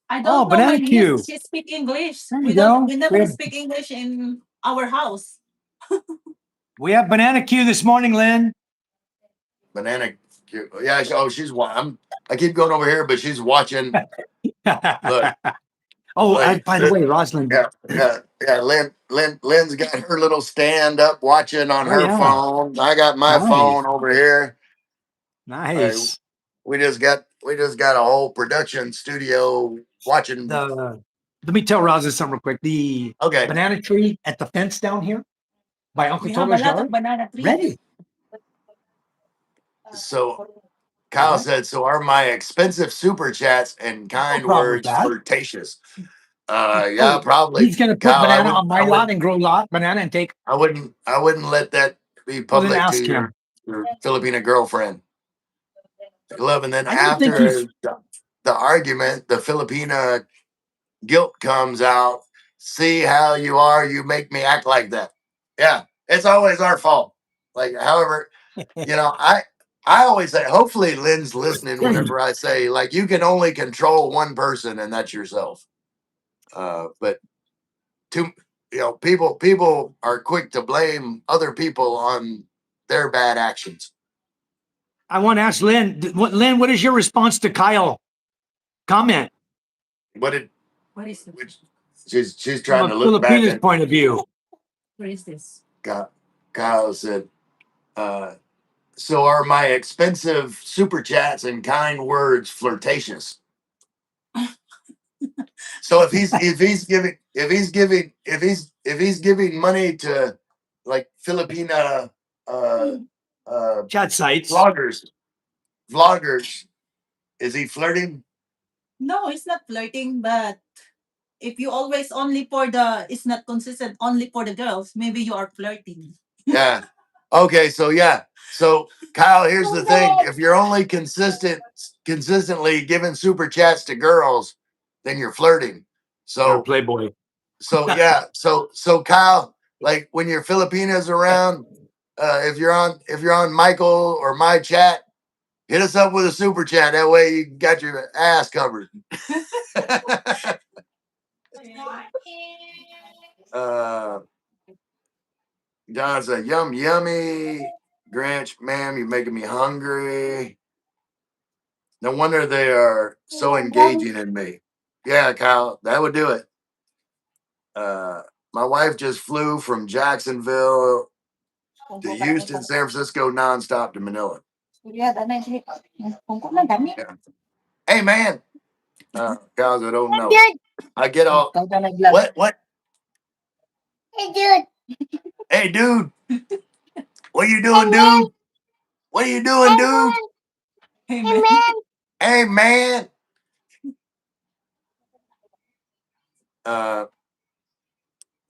I Oh, don't know banana my cue. niece. She speak English. There you We go. don't. We never We have- speak English in our house. We have banana Q this morning, Lynn. banana. Yeah. I keep going over here, but she's watching. Look. Oh, Like, by the way, Rosalind. Yeah. Lynn's got her little stand up watching on Oh, her yeah. phone. I got my Nice. phone over here. Nice. We just got a whole production studio watching. Let me tell Rosa something real quick. The Okay. banana tree at the fence down here by Uncle We have a Toto's lot of yard. banana trees. Ready. So Kyle said, so are my expensive super chats and kind problem with words that. flirtatious? Yeah, probably. He's gonna put Kyle, banana on my lot and grow banana and take. I wouldn't let that be Well, then public ask to him. your Filipino girlfriend. Love, and then I don't think after he's. the argument, the Filipina guilt comes out. See how you are, you make me act like that. Yeah, it's always our fault. Like, however, I always say, hopefully Lynn's listening whenever I say, like, you can only control one person, and that's yourself. But people are quick to blame other people on their bad actions. I want to ask Lynn. Lynn, what is your response to Kyle comment? What is it? She's trying From to a look back Filipina's at point of view. What is this? Kyle said, so are my expensive super chats and kind words flirtatious? So if he's giving money to like Filipina Chat sites. vloggers, is he flirting? No, it's not flirting, but if you always only for it's not consistent only for the girls, maybe you are flirting. Yeah. Okay, so yeah. So Kyle, here's the thing. If you're only consistently giving super chats to girls, then you're flirting. You're a So playboy. yeah. So Kyle, like when your Filipinas around, if you're on Michael or my chat, hit us up with a super chat. That way you got your ass covered. John said, yummy. Grinch, ma'am, you're making me hungry. No wonder they are so engaging in me. Yeah, Kyle, that would do it. My wife just flew from Jacksonville to Houston, San Francisco, nonstop to Manila. Yeah. Hey, man. Guys, I don't know. I get all. What? Hey, dude. What you doing, dude? What are you doing, dude? Amen. Hey, man.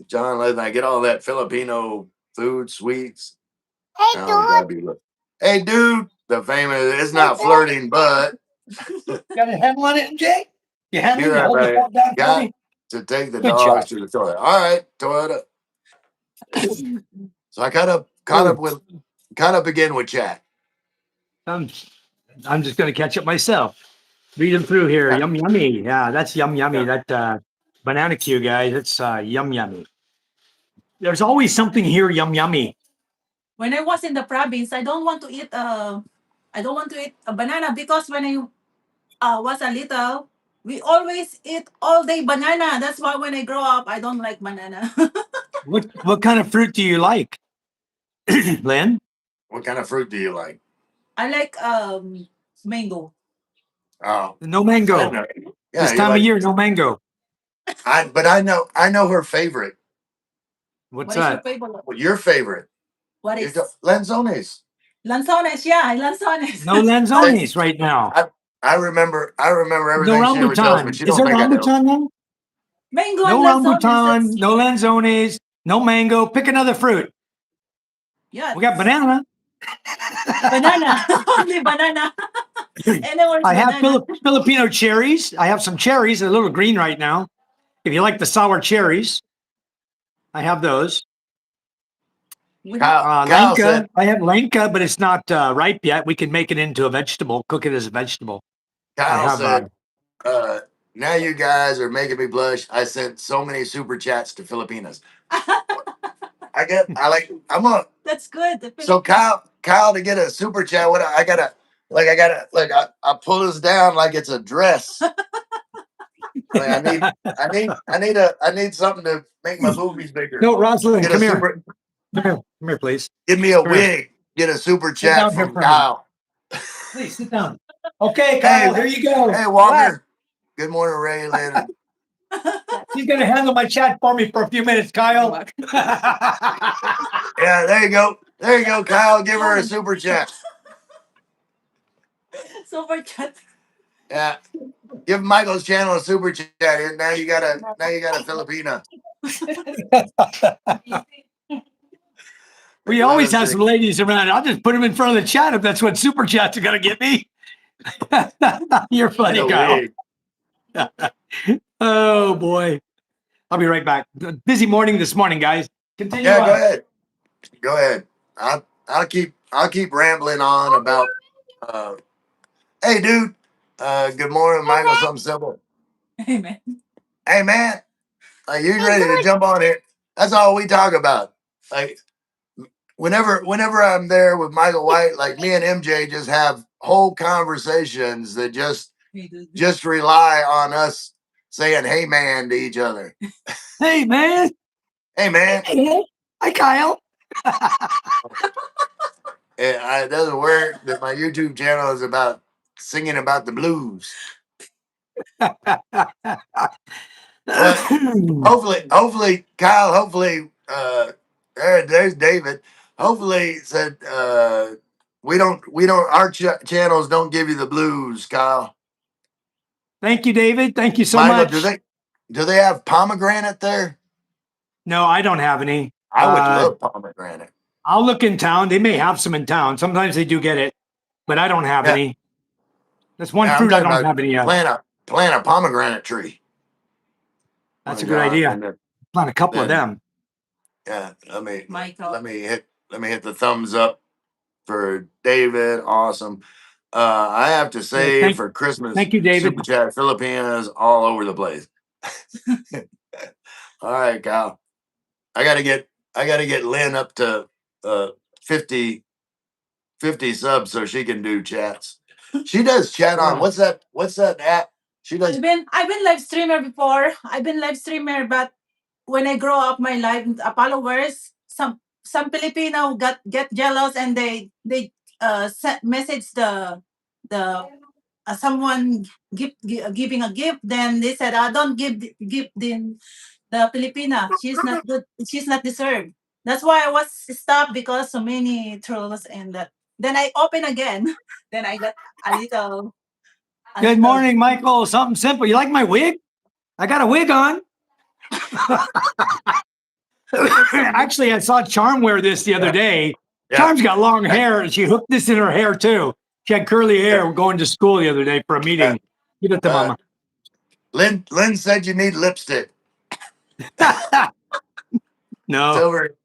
John, I get all that Filipino food, sweets. Oh, gotta be look. Hey, dude. The famous. It's not flirting, but Got a handle on it, Jay? You handle it? You you're hold the right. phone down for Got me? to take the Good dogs job. to the toilet. All right, Toyota. So I caught up again with chat. I'm just going to catch up myself. Read them through here. Yeah. Yum, yummy. Yeah, that's yum, yummy. Yeah. That banana Q, guys. It's yum, yummy. There's always something here yum, yummy. When I was in the province, I don't want to eat a banana because when I was a little, we always eat all day banana. That's why when I grow up, I don't like banana. What kind of fruit do you like, Lynn? What kind of fruit do you like? I like mango. Oh, No I mango. know. Yeah, This you time of like. year, no mango. But I know her favorite. What's What is your that? favorite? Well, your favorite. What is Lanzones. lanzones? Yeah, lanzones. No They- lanzones right now. I remember No everything she ever tells me. rambutan. She Is don't there think I know. rambutan then? Mango and No lanzones. rambutan, no lanzones, no mango. Pick another fruit. Yeah. We got banana. Banana. Only banana. Anywhere's I have banana. Filipino cherries. I have some cherries. They're a little green right now. If you like the sour cherries, I have those. We have Kyle Lenka. said, I have lenka, but it's not ripe yet. We can make it into a vegetable, cook it as a vegetable. Kyle have, said, now you guys are making me blush. I sent so many super chats to Filipinas. I'm on. that's good. So Kyle, to get a super chat, I I pull this down like it's a dress. I need something to make my boobies bigger. No, Rosalind, Get a come here. super, Come here, please. give me a Come here. wig. Get a super Sit chat down here from for me. Kyle. Please sit down. Okay, Kyle, here you go. Hey, Walker. Good morning, Ray. Later. She's going to handle my chat for me for a few minutes, Kyle. Yeah, there you go. There you go, Kyle. Give her a super chat. Super chat. Yeah. Give Michael's channel a super chat. Now you got a Filipina. We always have some ladies around. I'll just put them in front of the chat if that's what super chats are going to get me. You're funny, Kyle. Oh boy. I'll be right back. Busy morning this morning, guys. Continue. Yeah, on. Go ahead. I'll keep rambling on about hey dude. Good morning, Michael. Something simple. Amen. Hey man. You ready to jump on here? That's all we talk about. Like whenever I'm there with Michael White, like me and MJ just have whole conversations that just rely on us saying "Hey man" to each other. Hey man. Hey man. Hey, hi Kyle. It doesn't work that my YouTube channel is about singing about the blues. But hopefully, Kyle. Hopefully, there's David. Hopefully, said we don't. Our channels don't give you the blues, Kyle. Thank you, David. Thank you so Michael, much. do they have pomegranate there? No, I don't have any. I would love pomegranate. I'll look in town. They may have some in town. Sometimes they do get it, but I don't have any. That's one fruit I don't have any of. Plant a pomegranate tree. That's a good idea. Plant a couple of them. Yeah, Michael. let me hit the thumbs up for David. Awesome. I have to say for Christmas, thank you, David. Super Chat Filipinas all over the place. All right, Kyle. I gotta get Lynn up to 50 subs so she can do chats. She does chat on Yeah. what's that app? She does. I've been live streamer before. I've been live streamer, but when I grow up my life followers, some Filipino get jealous and they message the someone giving a gift. Then they said, don't give the Filipina. She's not good. She's not deserved. That's why I was stopped because so many trolls and that. Then I open again. Then I got a little. Good morning, Michael. Something simple. You like my wig? I got a wig on. Actually, I saw Charm wear this the other day. Yeah. Charm's got long hair, and she hooked this in her hair too. She had curly hair going to school the other day for a meeting. Give it to Mama. Lynn said you need lipstick. No. Silver.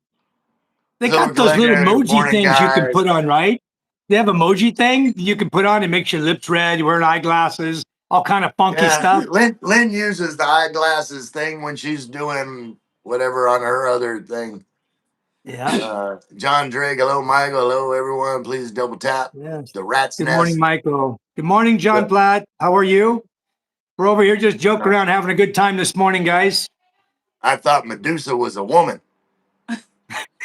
They got those little emoji things you can put on, right? They have emoji thing you can put on. It makes your lips red. You're wearing eyeglasses, all kind of funky stuff. Lynn uses the eyeglasses thing when she's doing whatever on her other thing. Yeah. John Drake, hello, Michael. Hello, everyone. Please double tap. Yes. The rat's nest. Good morning, Michael. Good morning, John Platt. How are you? We're over here just joking around, having a good time this morning, guys. I thought Medusa was a woman.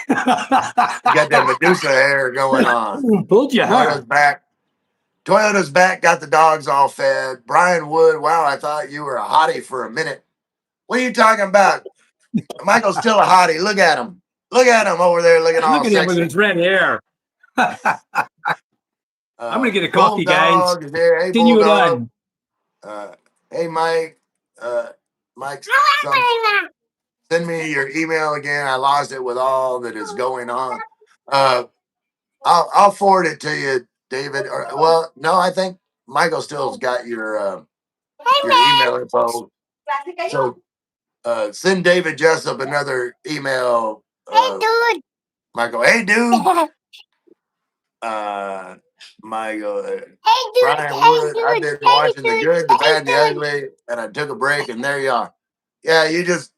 You got that Medusa hair going on. Pulled your hair. Toyota's back. Got the dogs all fed. Brian Wood. Wow, I thought you were a hottie for a minute. What are you talking about? Michael's still a hottie. Look at him. Look at him over there looking all sexy. Look at him with his red hair. I'm going to get a coffee, guys. Hey, Continue it on. Hey, Mike. Mike, send me your email again. I lost it with all that is going on. I'll forward it to you, David. Well, no, I think Michael still's got your email info. So send David Jessup another email. Hey, dude. Michael, hey, dude. Michael, Hey, dude. Brian Wood. I've been watching the good, the bad, and the ugly, and I took a break, and there you are. Yeah, you just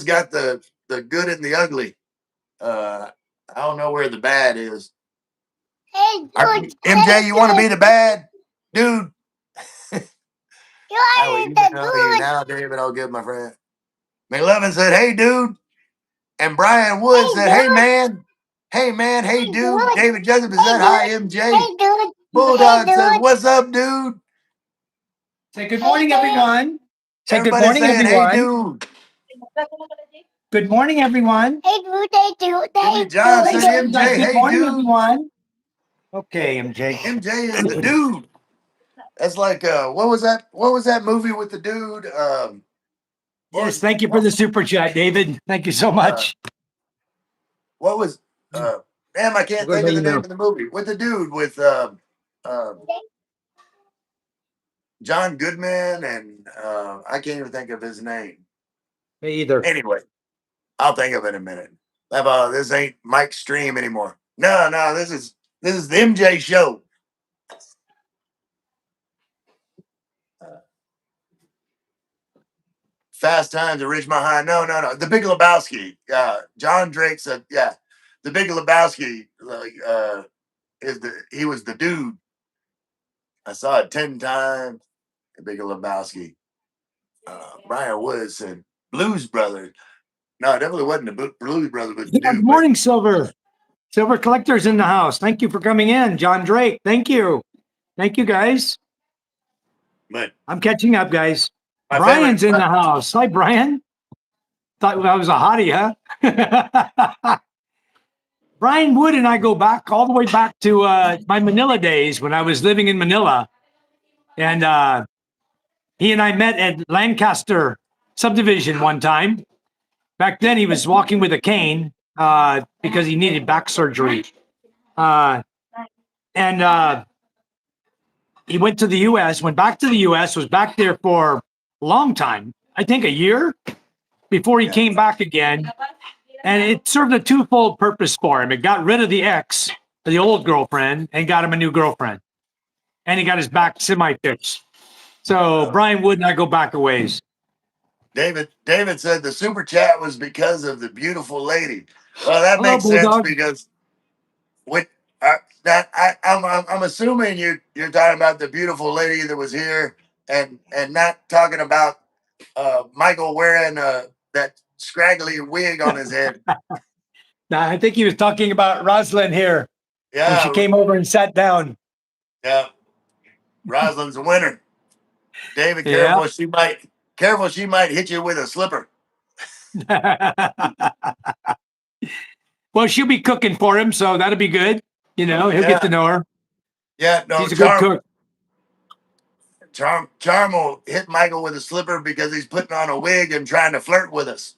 got the good and the ugly. I don't know where the bad is. Hey, dude. MJ, you want to be the bad dude? You are the dude. Now, David, I'll give my friend. McLovin said, hey, dude. And Brian Wood said, hey, man. Hey, man. Hey, dude. David Jessup said, hi, MJ. Hey, dude. Bulldog says, what's up, dude? Say good morning, everyone. Say good Everybody's morning, saying, everyone. hey, dude. Good morning, everyone. Hey, dude. Hey, dude. Hey, John dude. said, MJ, Good hey, morning, dude. everyone. Okay, MJ. MJ is the dude. That's like what was that movie with the dude? Yes, thank you for the super chat, David. Thank you so much. What was damn, I can't think of the name of the movie with the dude with John Goodman and I can't even think of his name. Me either. Anyway, I'll think of it in a minute. This ain't Mike's stream anymore. No, this is the MJ show. Fast Times at Ridgemont High. No. The Big Lebowski. John Drake said, yeah. The Big Lebowski he was the dude. I saw it 10 times. The Big Lebowski. Brian Wood said Blues Brothers. No, it definitely wasn't the Blues Brothers. But Good morning, Silver. Silver Collector's in the house. Thank you for coming in, John Drake. Thank you. Thank you, guys. But I'm catching up, guys. Brian's in the house. Hi, Brian. Thought I was a hottie, huh? Brian Wood and I go back all the way back to my Manila days when I was living in Manila. And he and I met at Lancaster subdivision one time. Back then, he was walking with a cane because he needed back surgery. And he went to the U.S., went back to the U.S., was back there for a long time, I think a year before he came back again. And it served a twofold purpose for him. It got rid of the ex, the old girlfriend, and got him a new girlfriend. And he got his back semi-fixed. So Brian Wood and I go back a ways. David said the super chat was because of the beautiful lady. Well, that makes sense because I'm assuming you're talking about the beautiful lady that was here, and not talking about Michael wearing that scraggly wig on his head. Now, I think he was talking about Rosalind here when she Yeah, came over and sat down. yeah. Rosalind's a winner. David, Yeah. careful. She might hit you with a slipper. Well, she'll be cooking for him, so that'll be good. You know, he'll get to know her. Yeah, no, She's a good cook. Charm will hit Michael with a slipper because he's putting on a wig and trying to flirt with us.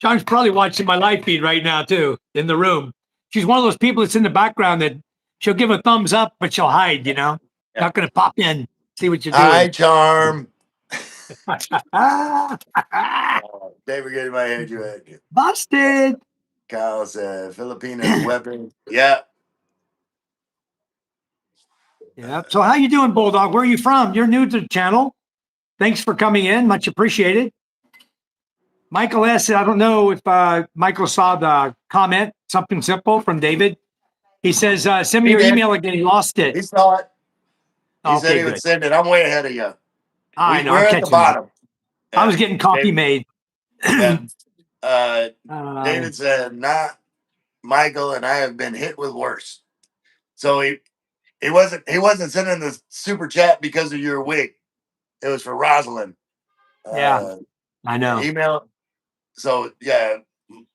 Charm's probably watching my live feed right now too, in the room. She's one of those people that's in the background that she'll give a thumbs up, but she'll hide, you know? Yeah. Not going to pop in, see what you're doing. Hi, Charm. Ah, David getting my head you had. busted. Kyle said Filipinos weapon. Yeah. Yeah. So how you doing, Bulldog? Where are you from? You're new to the channel. Thanks for coming in. Much appreciated. Michael S. I don't know if Michael saw the comment, something simple from David. He says, send me He your did. email again. He lost it. He saw it. He said Okay, he would good. send it. I'm way ahead of you. I know. We're I'm at the catching up. bottom. I was getting coffee made. Yeah. Uh, David said, not Michael, and I have been hit with worse. So he wasn't sending the super chat because of your wig. It was for Rosalind. Yeah. I know. Email. So yeah.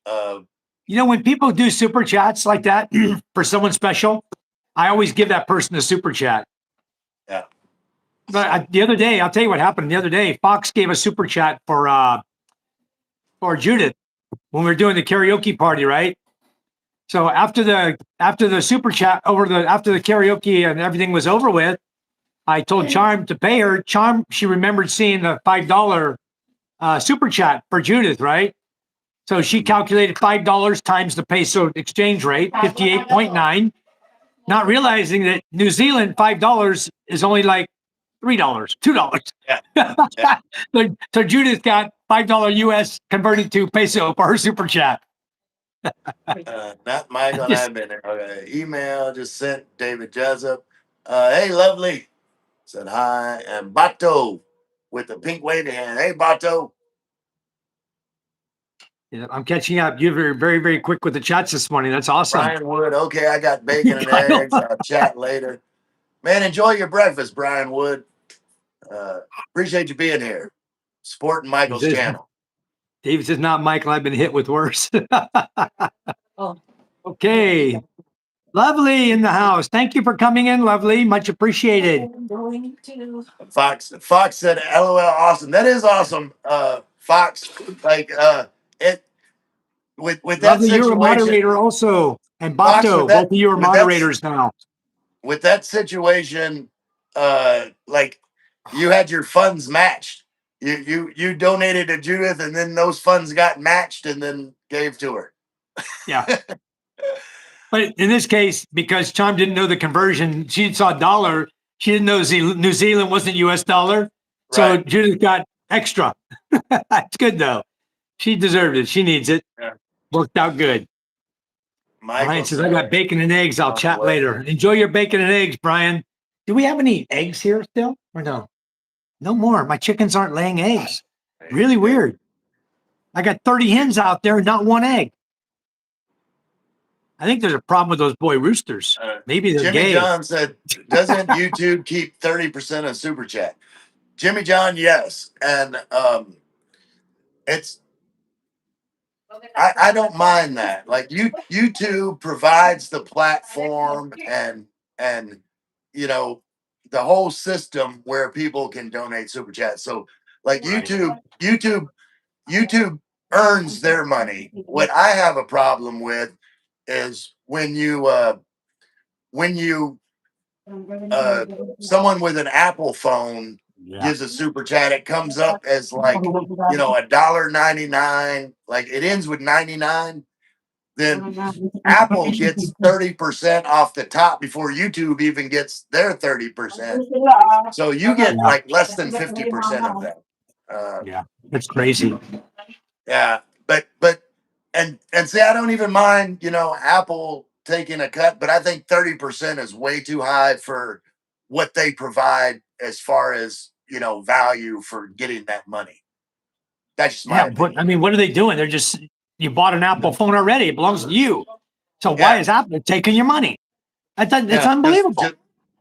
You know, when people do super chats like that for someone special, I always give that person a super chat. Yeah. But the other day, I'll tell you what happened. The other day, Fox gave a super chat for Judith when we were doing the karaoke party, right? So after the super chat after the karaoke and everything was over with, I told Charm to pay her. Charm, she remembered seeing the $5 super chat for Judith, right? So she calculated $5 times the peso exchange rate, 58.9, not realizing that New Zealand $5 is only like $3, $2. Yeah. So Judith got $5 US converted to peso for her super chat. Not Michael and I've been there. Okay. Email just sent David Jessup. Hey, lovely. Said hi. And Bato with the pink wavy hand. Hey, Bato. Yeah, I'm catching up. You're very, very, very quick with the chats this morning. That's awesome. Brian Wood. Okay, I got bacon and eggs. I'll chat later. Man, enjoy your breakfast, Brian Wood. Appreciate you being here. Supporting Michael's channel. David says, not Michael. I've been hit with worse. Oh. Okay. Lovely in the house. Thank you for coming in, Lovely. Much appreciated. I'm going to. Fox said, LOL, awesome. That is awesome. Fox, like it with that Lovely, you're a situation. moderator also. And Fox, Bato, with that- both of you are with that- moderators now. With that situation, like you had your funds matched. You donated to Judith, and then those funds got matched and then gave to her. Yeah. But in this case, because Charm didn't know the conversion, she saw dollar. She didn't know New Zealand wasn't US dollar. So Right. Judith got extra. It's good though. She deserved it. She needs it. Yeah. Worked out good. Michael Brian says, I got bacon and eggs. I'll on the chat way. later. Enjoy your bacon and eggs, Brian. Do we have any eggs here still or no? No more. My chickens aren't laying eggs. Really weird. I got 30 hens out there, not one egg. I think there's a problem with those boy roosters. Maybe they're Jimmy gay. John said, doesn't YouTube keep 30% of super chat? Jimmy John, yes. And it's I don't mind that. Like YouTube provides the platform and you know the whole system where people can donate super chat. So like YouTube earns their money. What I have a problem with is when you someone with an Apple phone gives a super chat, it comes up as like $1.99, like it ends with 99. Then Apple gets 30% off the top before YouTube even gets their 30%. So you get like less than 50% of that. Yeah, that's crazy. Yeah, but and see, I don't even mind, Apple taking a cut, but I think 30% is way too high for what they provide as far as, value for getting that money. That's just my Yeah, but opinion. I mean, what are they doing? They're just, you bought an Apple phone already. It belongs to you. So why Yeah. is Apple taking your money? That's Yeah, unbelievable.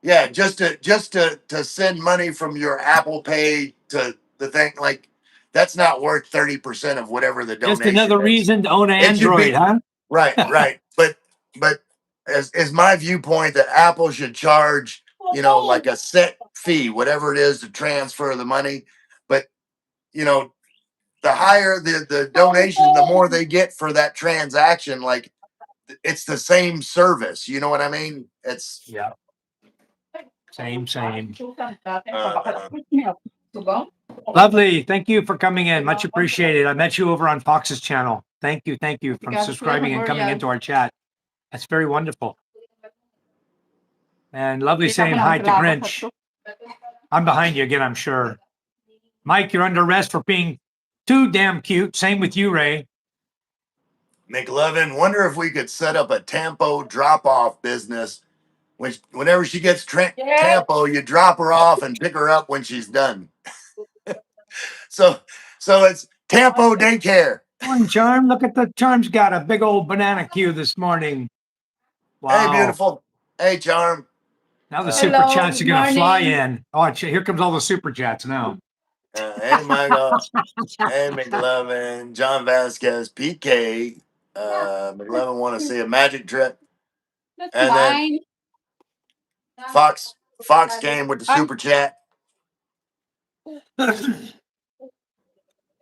just to send money from your Apple Pay to the thing, like that's not worth 30% of whatever the Just donation another is. reason to own an It should Android, be huh? right. But as my viewpoint that Apple should charge, like a set fee, whatever it is to transfer the money. But the higher the donation, the more they get for that transaction. Like it's the same service. You know what I mean? It's Yeah. Same. uh, Lovely. Thank you for coming in. Much appreciated. I met you over on Fox's channel. Thank you from subscribing and coming into our chat. That's very wonderful. And lovely saying hi to Grinch. I'm behind you again, I'm sure. Mike, you're under arrest for being too damn cute. Same with you, Ray. McLovin, wonder if we could set up a Tampo drop-off business. Whenever she gets Tampo, you drop her off and pick her up when she's done. So it's Tampo daycare. Morning, Charm. Look at the Charm's got a big old banana queue this morning. Wow. Hey, beautiful. Hey, Charm. Now the super chats are going to fly in. Oh, here comes all the super chats now. Hey, Michael. Hey, McLovin. John Vasquez. PK. McLovin want to see a magic trip. And then Fox came with the super chat.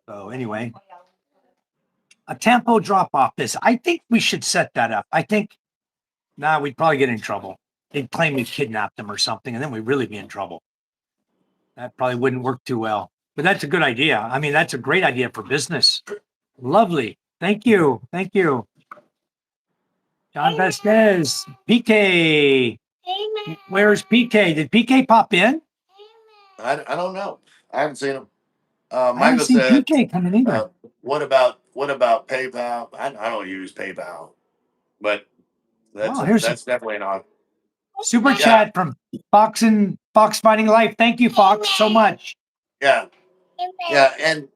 So anyway, a Tampo drop-off this. I think we should set that up. I think, we'd probably get in trouble. They'd claim we kidnapped them or something, and then we'd really be in trouble. That probably wouldn't work too well. But that's a good idea. I mean, that's a great idea for business. Lovely. Thank you. John Vasquez. PK. Where's PK? Did PK pop in? I don't know. I haven't seen him. I haven't Michael seen said, PK coming either. what about PayPal? I don't use PayPal, but that's definitely not. Super chat from Fox Fighting Life. Thank you, Fox, so much. Yeah, and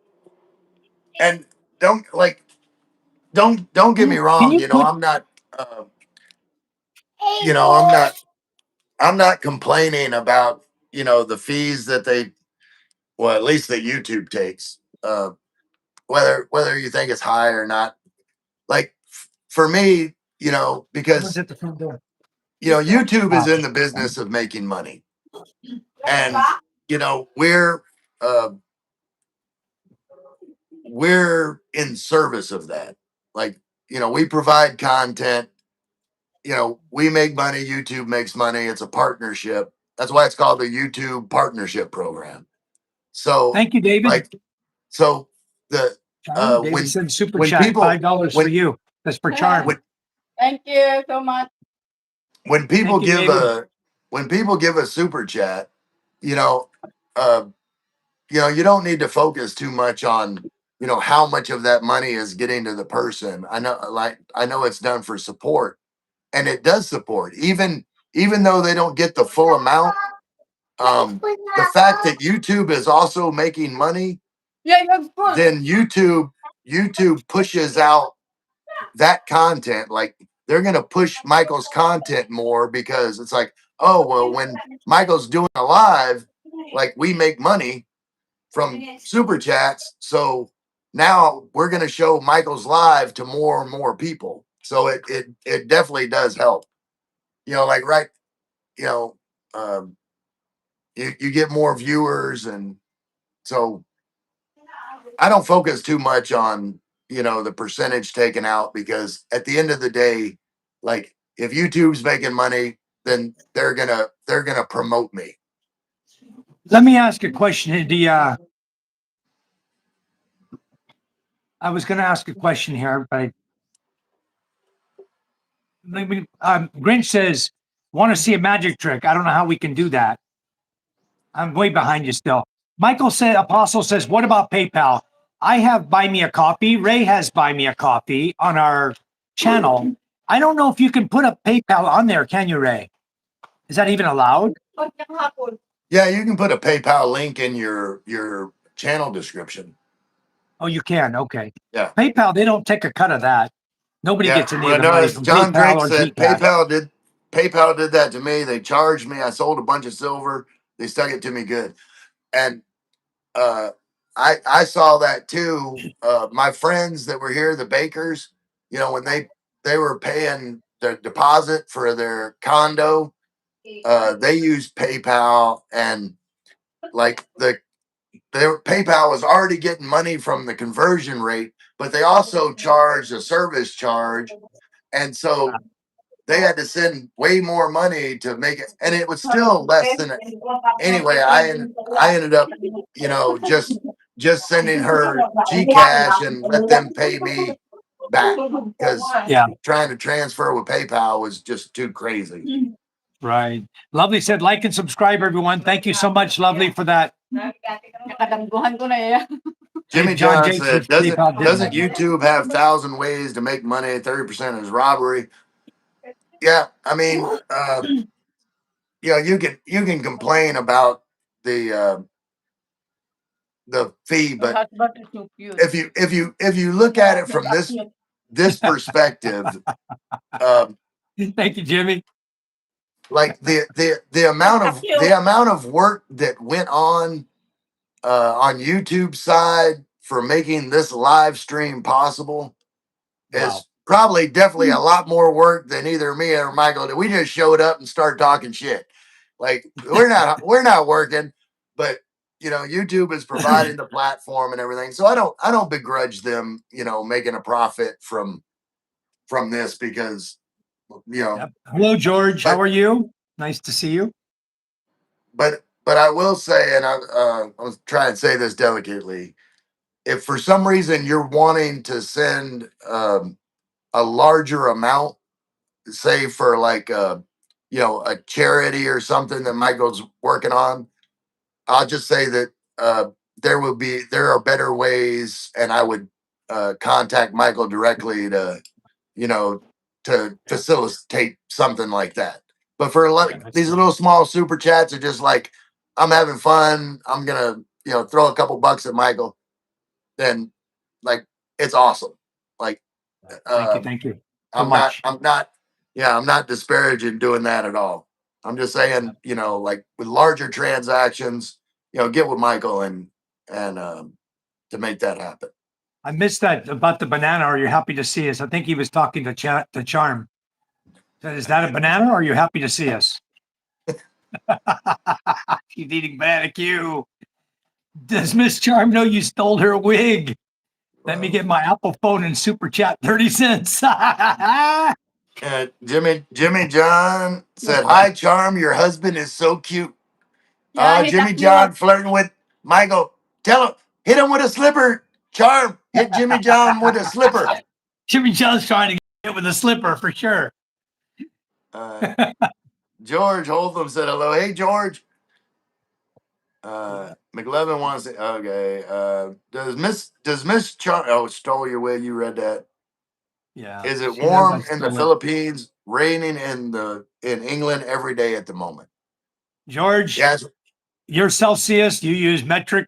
don't get me wrong. I'm not. I'm not complaining about the fees that at least that YouTube takes. Whether you think it's high or not. Like for me, because at the front door. YouTube is in the business of making money, and we're in service of that. Like we provide content. We make money. YouTube makes money. It's a partnership. That's why it's called the YouTube Partnership Program. So thank you, David. So the David said super when chat people $5 for you. That's for Charm. Thank you so much. When people give a super chat, you don't need to focus too much on how much of that money is getting to the person. I know it's done for support, and it does support even though they don't get the full amount. The fact that YouTube is also making money, then YouTube pushes out that content. Like they're going to push Michael's content more because it's like, oh, well, when Michael's doing a live, like we make money from super chats. So now we're going to show Michael's live to more and more people. So it definitely does help, like, right. You get more viewers. And so I don't focus too much on, the percentage taken out, because at the end of the day, like if YouTube's making money, then they're gonna promote me. Let me ask a question. I was going to ask a question here, but Grinch says, want to see a magic trick. I don't know how we can do that. I'm way behind you still. Apostle says, what about PayPal? I have Buy Me a Coffee. Ray has Buy Me a Coffee on our channel. I don't know if you can put a PayPal on there, can you, Ray? Is that even allowed? Yeah, you can put a PayPal link in your channel description. Oh, you can. Okay. Yeah. PayPal, they don't take a cut of that. Nobody Yeah. gets any Well, of the no, money as from John PayPal Drake or said, Gcash. PayPal did that to me. They charged me. I sold a bunch of silver. They stuck it to me good. And uh I saw that too. My friends that were here, the bakers, you know, when they were paying their deposit for their condo, they used PayPal, and like their PayPal was already getting money from the conversion rate, but they also charged a service charge. And so they had to send way more money to make it, and it was still less than it. Anyway, I ended up, you know, just sending her Gcash and let them pay me back, because Yeah. trying to transfer with PayPal was just too crazy. Right. Lovely said, like and subscribe, everyone. Thank you so much, Lovely, for that. Jimmy John John Jakes said, with PayPal doesn't didn't. YouTube have 1,000 ways to make money? 30% is robbery. Yeah, I mean, you know, you can complain about the fee, but if you look at it from this perspective, um, Thank you, Jimmy. like the amount of work that went on YouTube side for making this live stream possible Wow. is probably definitely a lot more work than either me or Michael did. We just showed up and started talking shit. Like we're not working, but you know, YouTube is providing the platform and everything. So I don't begrudge them, you know, making a profit from this, because you know, Yep. Hello, George. How but are you? Nice to see you. but I will say, and I was trying to say this delicately, if for some reason you're wanting to send a larger amount, say for like you know, a charity or something that Michael's working on, I'll just say that there are better ways, and I would contact Michael directly to, you know, to Yeah. facilitate something like that. But for Yeah, that's these good. little small super chats are just like, I'm having fun, I'm gonna, you know, throw a couple bucks at Michael, then like it's awesome. Like Thank you. um, Thank you so I'm not, much. I'm not, yeah, I'm not disparaging doing that at all. I'm just saying, you know, like with larger transactions, you know, get with Michael and to make that happen. I missed that about the banana. Are you happy to see us? I think he was talking to Charm. Said, is that a banana? Or are you happy to see us? She's eating banana Q. Does Miss Charm know you stole her wig? Let me get my Apple phone and super chat 30 cents. Jimmy John said, "Hi, Charm. Your husband is so cute." Yeah, he's a Jimmy cute. John flirting with Michael. Tell him, hit him with a slipper. Charm, hit Jimmy John with a slipper. Jimmy John's trying to get with a slipper for sure. George Holtham said hello. Hey, George. McLevin wants to. Okay. Does Miss Charm? Oh, stole your wig. You read that. Yeah. Is it She knows I warm in the stole it. Philippines? Raining in England every day at the moment. George, Yes. you're Celsius. You use metric.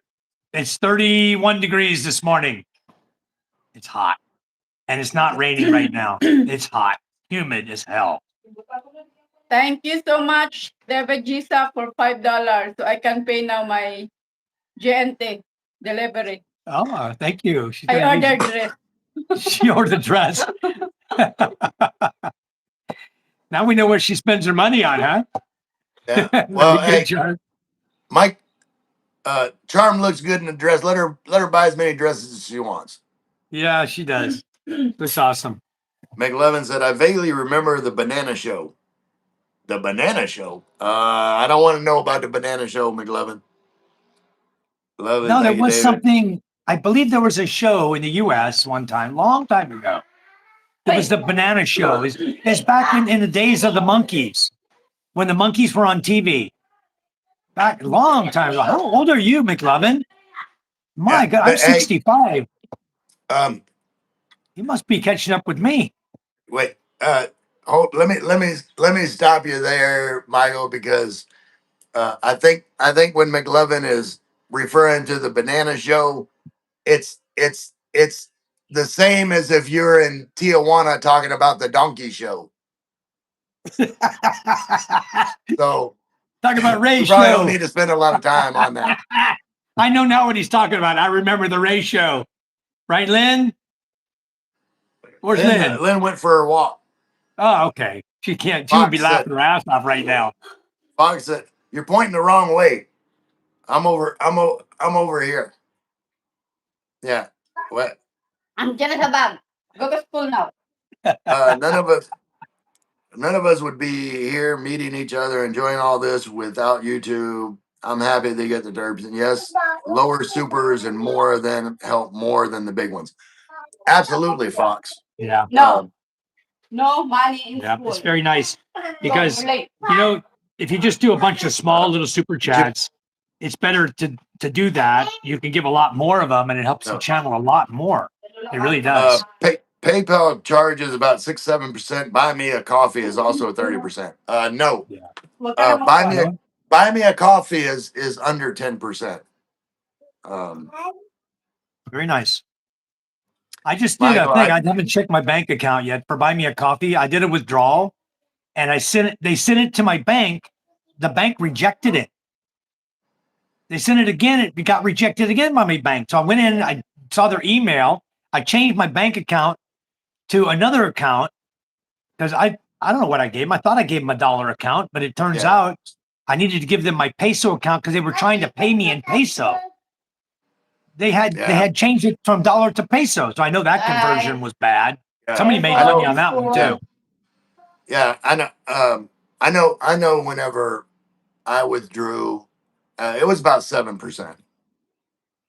It's 31 degrees this morning. It's hot. And it's not raining right now. It's hot. Humid as hell. Thank you so much, David Gisa, for $5 so I can pay now my GNT delivery. Oh, thank you. She's I gonna ordered use- dress. She ordered a dress. Now we know where she spends her money on, huh? Yeah. Very Well, good, hey, Charm. Mike. Charm looks good in a dress. Let her buy as many dresses as she wants. Yeah, she does. That's awesome. McLevin said, "I vaguely remember the banana show." The banana show. I don't want to know about the banana show, McLevin. Love it. No, there Thank you, was David. something. I believe there was a show in the U.S. one time, long time ago. It was the banana show. It's back in the days of the monkeys, when the monkeys were on TV. Back a long time ago. How old are you, McLovin? My God, I'm but hey, 65. um, You must be catching up with me. wait, hold. Let me stop you there, Michael, because I think when McLovin is referring to the banana show, it's the same as if you're in Tijuana talking about the donkey show. So Talking about Ray we probably don't show. need to spend a lot of time on that. I know now what he's talking about. I remember the Ray show. Right, Lynn? Where's Lynn? Lynn went for her walk. Oh, okay. She would be Fox laughing her ass off right now. Fox said, "You're pointing the wrong way. I'm over here." Yeah. What? I'm just a bag. Go to school now. None of us would be here meeting each other, enjoying all this without YouTube. I'm happy they get the derps. And yes, lower supers and more of them help more than the big ones. Absolutely, Fox. Yeah. No, no money in Yeah. school. It's very nice because, Don't relate. you know, if you just do a bunch of small little super chats, it's better to do that. You can give a lot more of them and it helps the channel a lot more. It really does. PayPal charges about 6-7%. Buy me a coffee is also 30%. No. Buy me a coffee is under 10%. Very nice. I just did Michael, a thing. I haven't checked my bank account yet for buy me a coffee. I did a withdrawal and they sent it to my bank. The bank rejected it. They sent it again. It got rejected again by my bank. So I went in, I saw their email. I changed my bank account to another account because I don't know what I gave them. I thought I gave them a dollar account, but it turns out I needed to give them my peso account because they were trying to pay me in peso. They had changed it from dollar to peso. So I know that conversion was bad. Somebody made money on that one too. Yeah, I know. I know whenever I withdrew, it was about 7%.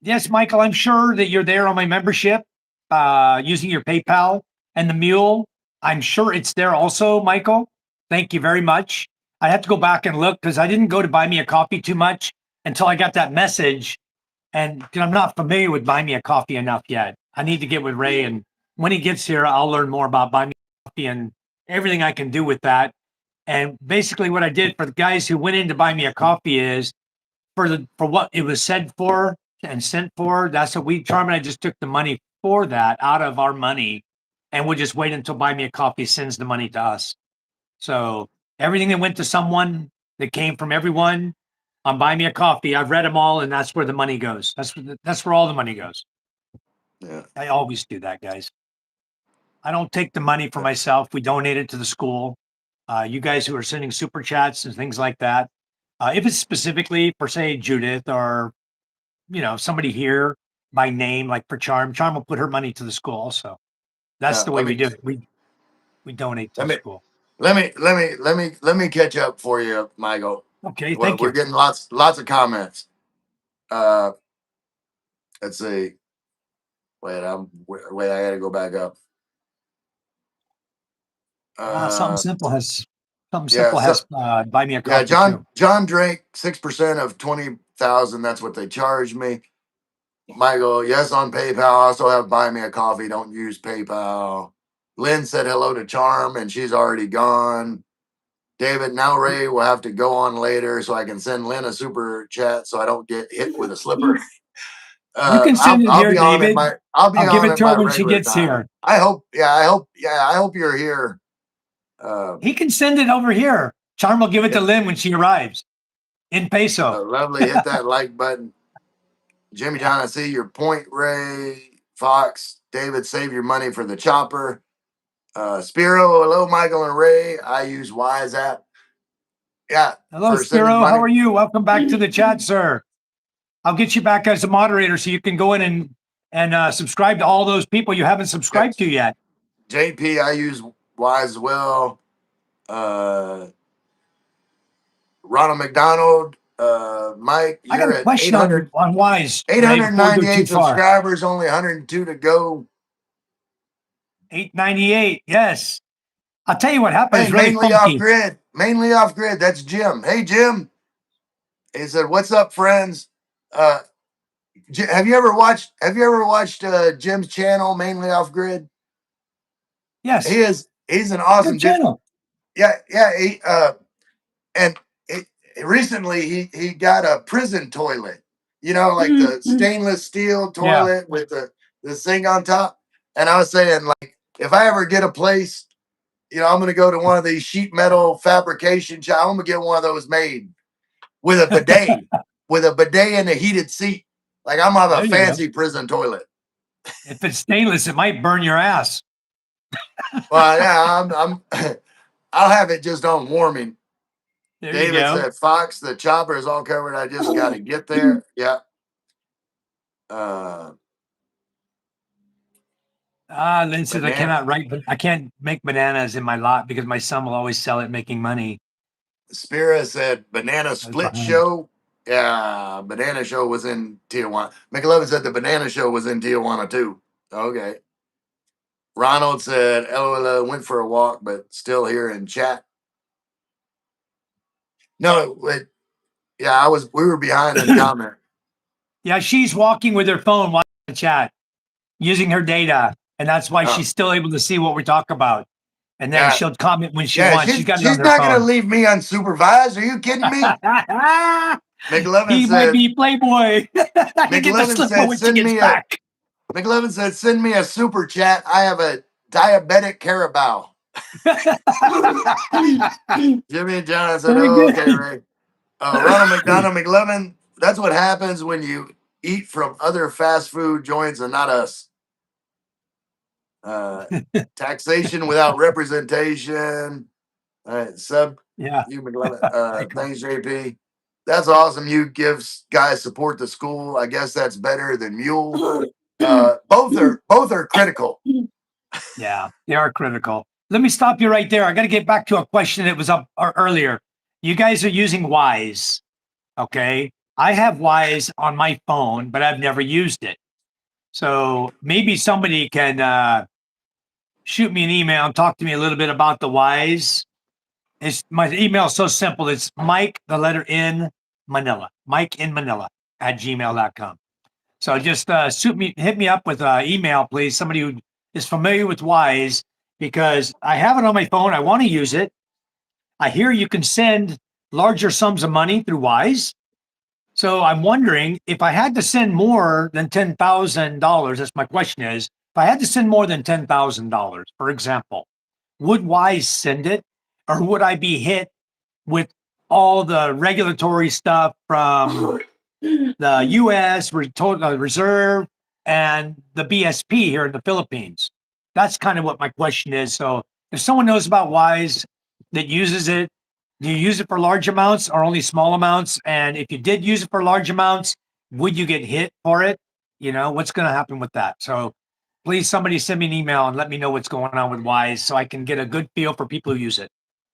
Yes, Michael, I'm sure that you're there on my membership using your PayPal and the mule. I'm sure it's there also, Michael. Thank you very much. I have to go back and look because I didn't go to buy me a coffee too much until I got that message. And I'm not familiar with Buy Me a Coffee enough yet. I need to get with Ray. And when he gets here, I'll learn more about Buy Me a Coffee and everything I can do with that. And basically what I did for the guys who went in to buy me a coffee is for what it was said for and sent for. That's what Charm and I just took the money for that out of our money. And we'll just wait until Buy Me a Coffee sends the money to us. So everything that went to someone that came from everyone on Buy Me a Coffee, I've read them all, and that's where the money goes. That's where all the money goes. Yeah. I always do that, guys. I don't take the money for myself. We donate it to the school. You guys who are sending super chats and things like that, if it's specifically for, say, Judith or, somebody here by name, like for Charm will put her money to the school also. That's the way we do it. We donate to the school. Let me catch up for you, Michael. Okay, thank you. We're getting lots of comments. Let's see. Wait, I gotta go back up. Something simple has buy me a coffee. Yeah, too. John drank 6% of 20,000. That's what they charged me. Michael, yes, on PayPal. I also have buy me a coffee. Don't use PayPal. Lynn said hello to Charm, and she's already gone. David, now Ray will have to go on later so I can send Lynn a super chat so I don't get hit with a slipper. You can send it here, David. I'll give it to her when she gets here. I hope you're here. He can send it over here. Charm will give it to Lynn when she arrives in peso. Lovely. Hit that like button. Jimmy John, I see your point, Ray. Fox, David, save your money for the chopper. Spiro, hello, Michael and Ray. I use Wise app. Yeah. Hello, Spiro. How are you? Welcome back to the chat, sir. I'll get you back as a moderator so you can go in and subscribe to all those people you haven't subscribed to yet. JP, I use Wise as well. Ronald McDonald, Mike, I got a question on Wise. 898 subscribers, only 102 to go. 898, yes. I'll tell you what happened. Hey, mainly off grid. That's Jim. Hey, Jim. He said, "What's up, friends? Have you ever watched Jim's channel, Mainly Off Grid? Yes. He's an awesome Good channel. Yeah. And recently he got a prison toilet, like the stainless steel toilet with the sink on top. And I was saying, like, if I ever get a place, I'm gonna go to one of these sheet metal fabrication shops. I'm gonna get one of those made with a bidet, and a heated seat. Like, I'm gonna have a fancy prison toilet. If it's stainless, it might burn your ass. Well, yeah, I'll have it just on warming. There David you go. said, Fox, the chopper is all covered. I just got to get there. Yeah. Lynn says, I cannot write, but I can't make bananas in my lot because my son will always sell it, making money. Spira said, banana split show. Yeah, banana show was in Tijuana. McLovin said the banana show was in Tijuana too. Okay. Ronald said, LOL, went for a walk, but still here in chat. No, yeah, we were behind in comment. Yeah, she's walking with her phone watching the chat, using her data, and that's why she's still able to see what we talk about. And then she'll comment when she wants. She's not going to leave me unsupervised. Are you kidding me? McLovin said, might be Playboy. McLovin said, send me a super chat. I have a diabetic Carabao. Jimmy and John said, okay, Ray. Ronald McDonald McLovin, that's what happens when you eat from other fast food joints and not us. Taxation without representation. All right, you McLovin. Thanks, JP. That's awesome. You give guys support to school. I guess that's better than mule. Both are critical. Yeah, they are critical. Let me stop you right there. I got to get back to a question that was up earlier. You guys are using Wise, okay? I have Wise on my phone, but I've never used it. So maybe somebody can shoot me an email and talk to me a little bit about the Wise. My email is so simple. It's Mike, the letter N, Manila. Mike in Manila @gmail.com. So just hit me up with email, please. Somebody who is familiar with Wise, because I have it on my phone. I want to use it. I hear you can send larger sums of money through Wise. So I'm wondering if I had to send more than $10,000. That's my question is, if I had to send more than $10,000, for example, would Wise send it, or would I be hit with all the regulatory stuff from the U.S. Reserve and the BSP here in the Philippines? That's kind of what my question is. So if someone knows about Wise that uses it, do you use it for large amounts or only small amounts? And if you did use it for large amounts, would you get hit for it? What's going to happen with that? So please, somebody send me an email and let me know what's going on with Wise so I can get a good feel for people who use it.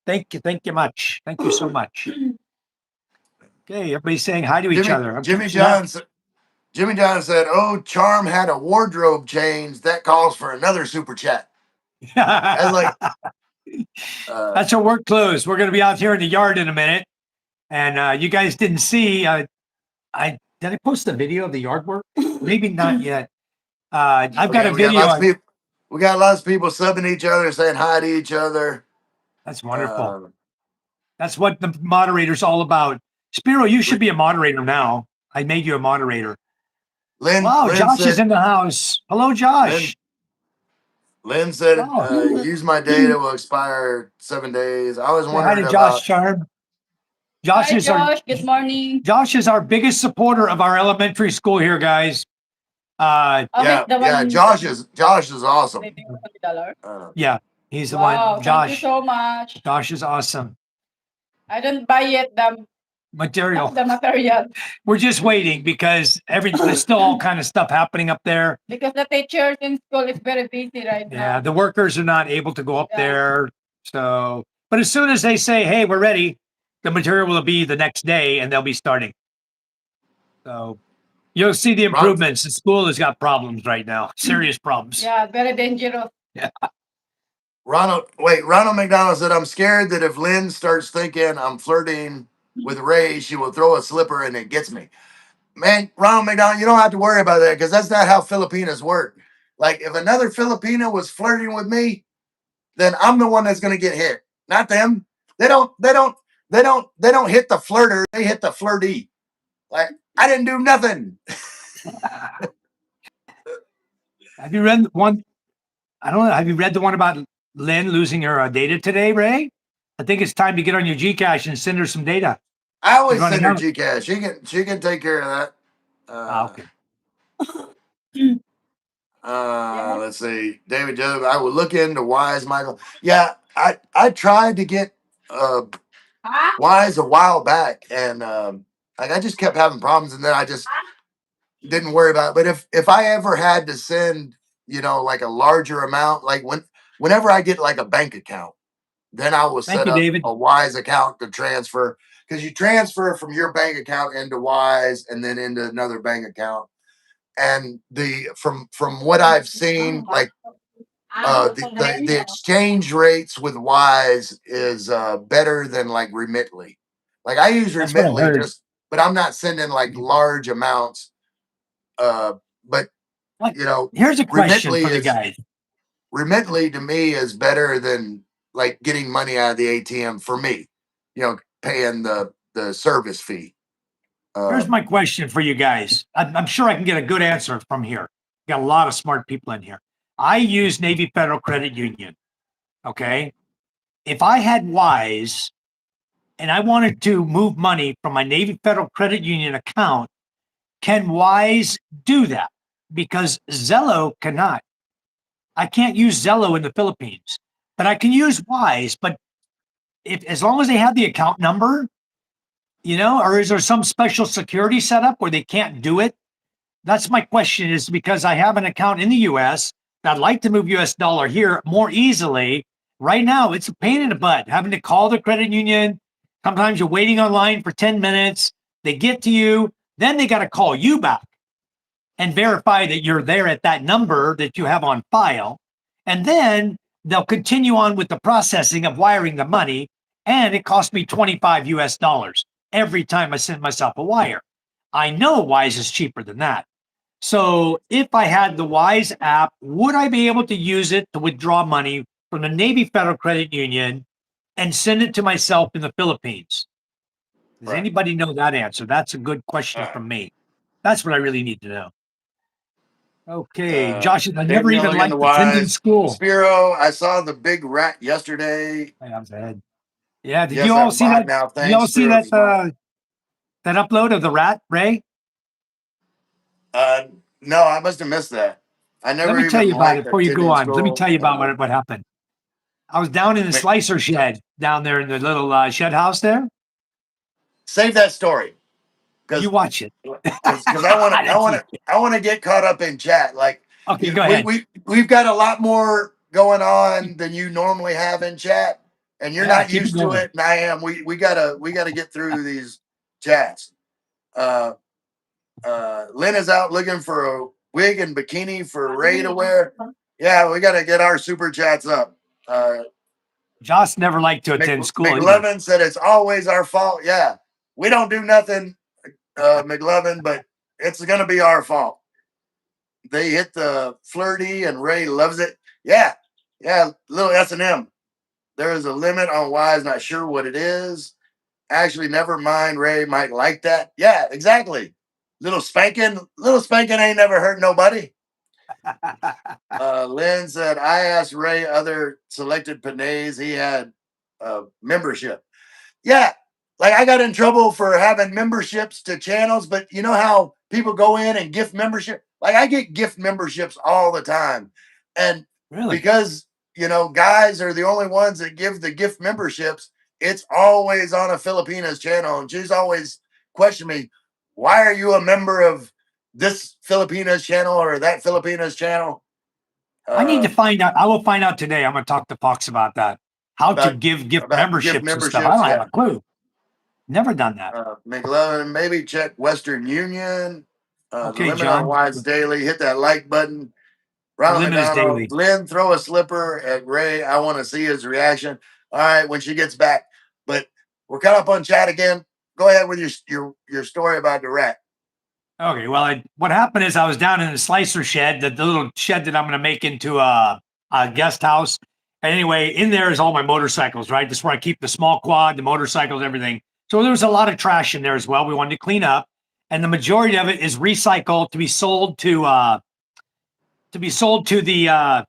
Thank you. Thank you much. Thank you so much. Okay, everybody's saying hi to each other. Jimmy John said, oh, Charm had a wardrobe change. That calls for another super chat. That's our work clothes. We're going to be out here in the yard in a minute. And you guys didn't see, did I post the video of the yard work? Maybe not yet. I've got a video. We got lots of people subbing each other, saying hi to each other. That's wonderful. That's what the moderator's all about. Spiro, you should be a moderator now. I made you a moderator. Lynn Josh is in the house. Hello, Josh. Lynn said, use my data will expire 7 days. I was wondering about Josh Charm. Hi, Josh. Good morning. Josh is our biggest supporter of our elementary school here, guys. Josh is awesome. Yeah, he's the one. Josh. Thank you so much. Josh is awesome. I don't buy it the material. We're just waiting because there's still all kind of stuff happening up there. Because the teachers in school is very busy right now. Yeah, the workers are not able to go up there. So, but as soon as they say, hey, we're ready, the material will be the next day and they'll be starting. So you'll see the improvements. The school has got problems right now, serious problems. Yeah, very dangerous. Yeah. Ronald McDonald said, I'm scared that if Lynn starts thinking I'm flirting with Ray, she will throw a slipper and it gets me. man, Ronald McDonald, you don't have to worry about that because that's not how Filipinas work. Like if another Filipino was flirting with me, then I'm the one that's going to get hit, not them. They don't hit the flirter. They hit the flirtee. Like I didn't do nothing. Have you read one? I don't know. Have you read the one about Lynn losing her data today, Ray? I think it's time to get on your Gcash and send her some data. I always She's running send her out. Gcash. She can take care of that. Okay. Let's see, David Job. I would look into Wise, Michael. Yeah, I tried to get Wise a while back, and like I just kept having problems, and then I just didn't worry about it. But if I ever had to send, like a larger amount, like whenever I get like a bank account, then I will Thank set you, up David. a Wise account to transfer because you transfer from your bank account into Wise and then into another bank account. And from what I've seen, like the exchange rates with Wise is better than like Remitly. Like I use That's what I Remitly heard. just, but I'm not sending like large amounts. But Like, you know, here's a question Remitly for the is guys. Remitly to me is better than like getting money out of the ATM for me. Paying the service fee. Here's my question for you guys. I'm sure I can get a good answer from here. Got a lot of smart people in here. I use Navy Federal Credit Union. Okay. If I had Wise and I wanted to move money from my Navy Federal Credit Union account, can Wise do that? Because Zello cannot. I can't use Zello in the Philippines, but I can use Wise. But as long as they have the account number, or is there some special security setup where they can't do it? That's my question, is because I have an account in the US. I'd like to move US dollar here more easily. Right now, it's a pain in the butt having to call the credit union. Sometimes you're waiting online for 10 minutes. They get to you, then they got to call you back and verify that you're there at that number that you have on file. And then they'll continue on with the processing of wiring the money. And it cost me 25 US dollars every time I send myself a wire. I know Wise is cheaper than that. So if I had the Wise app, would I be able to use it to withdraw money from the Navy Federal Credit Union and send it to myself in the Philippines? Does Right. anybody know that answer? That's a good question from me. That's what I really need to know. Okay, Josh, I never even liked attending school. Spiro, I saw the big rat yesterday. Yeah, did you all see that? Now. Did you all see that that upload of the rat, Ray? No, I must have missed that. I never. Let me tell you about it before you go on. School. Let me tell you about what happened. I was down in the slicer shed down there in the little shed house there. Save that story. You watch it. Because I want to get caught up in chat. Like, okay, go ahead. We've got a lot more going on than you normally have in chat, and you're not used to it, and I am. We gotta get through these chats. Lynn is out looking for a wig and bikini for Ray to wear. Yeah, we gotta get our super chats up. Josh never liked to attend school. McLevin said it's always our fault. Yeah, we don't do nothing, McLevin, but it's gonna be our fault. They hit the flirty and Ray loves it. Yeah, little S&M. There is a limit on Wise, not sure what it is. Actually, never mind. Ray might like that. Yeah, exactly. Little spanking ain't never hurt nobody. Lynn said, I asked Ray other selected panays. He had membership. Yeah, like I got in trouble for having memberships to channels, but you know how people go in and gift membership? Like I get gift memberships all the time. And because, guys are the only ones that give the gift memberships, it's always on a Filipinas channel. And she's always questioning me, why are you a member of this Filipinas channel or that Filipinas channel? I need to find out. I will find out today. I'm going to talk to Fox about that. How to give gift memberships and stuff. I don't have a clue. Never done that. McLovin, maybe check Western Union. Okay, Limit John. on Wise Daily. Hit that like button. Ronald McDonald, Lynn, throw a slipper at Ray. I want to see his reaction. All right, when she gets back. But we're caught up on chat again. Go ahead with your story about the rat. Okay, well, what happened is I was down in the slicer shed, the little shed that I'm going to make into a guest house. And anyway, in there is all my motorcycles, right? That's where I keep the small quad, the motorcycles, everything. So there was a lot of trash in there as well. We wanted to clean up, and the majority of it is recycled to be sold to the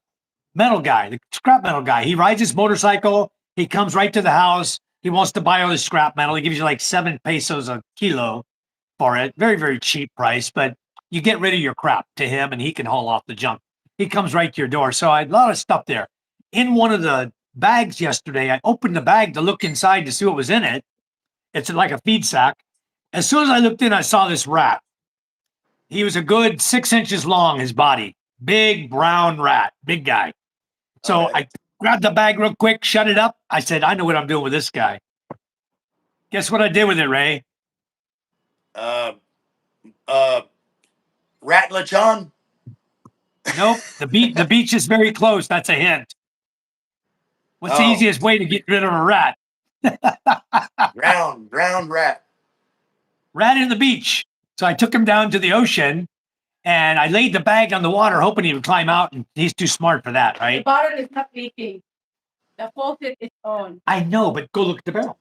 metal guy, the scrap metal guy. He rides his motorcycle. He comes right to the house. He wants to buy all this scrap metal. He gives you like 7 pesos a kilo for it. Very, very cheap price, but you get rid of your crap to him and he can haul off the junk. He comes right to your door. So I had a lot of stuff there. In one of the bags yesterday, I opened the bag to look inside to see what was in it. It's like a feed sack. As soon as I looked in, I saw this rat. He was a good 6 inches long, his body. Big brown rat, big guy. So I grabbed the bag real quick, shut it up. I said, I know what I'm doing with this guy. Guess what I did with it, Ray? Rat lechon? Nope. The beach is very close. That's a hint. What's the easiest way to get rid of a rat? Ground rat. Rat in the beach. So I took him down to the ocean and I laid the bag on the water, hoping he would climb out, and he's too smart for that, The right? bottle is not leaking. The faucet is on. I know, but go look at the barrel.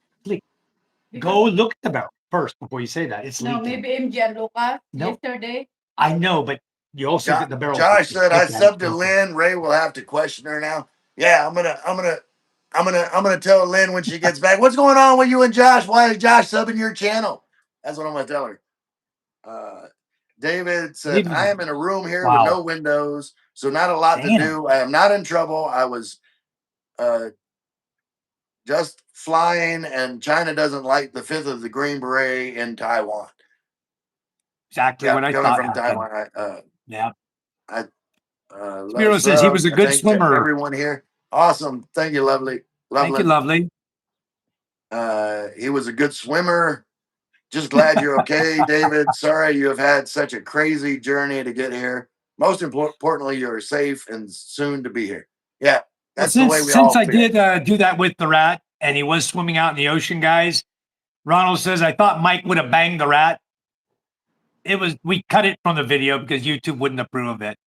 Go look at the barrel first before you say that. It's No, leaking. maybe MJ and Lucas Nope. yesterday. I know, but you also get the barrel. Josh said I Look at it. subbed to Lynn. Ray will have to question her now. Yeah, I'm gonna tell Lynn when she gets back. What's going on with you and Josh? Why is Josh subbing your channel? That's what I'm gonna tell her. David said, I am in a room here with no windows, so not a lot to do. I am not in trouble. I was just flying, and China doesn't like the 5th of the Green Beret in Taiwan. Exactly what I coming thought from happened. Taiwan. Yeah. Spiro says he was a good swimmer. Everyone here. Awesome. Thank you, lovely. Thank you, lovely. He was a good swimmer. Just glad you're okay, David. Sorry you have had such a crazy journey to get here. Most importantly, you're safe and soon to be here. Yeah, that's the way we all Since I feel. did do that with the rat and he was swimming out in the ocean, guys, Ronald says, I thought Mike would have banged the rat. We cut it from the video because YouTube wouldn't approve of it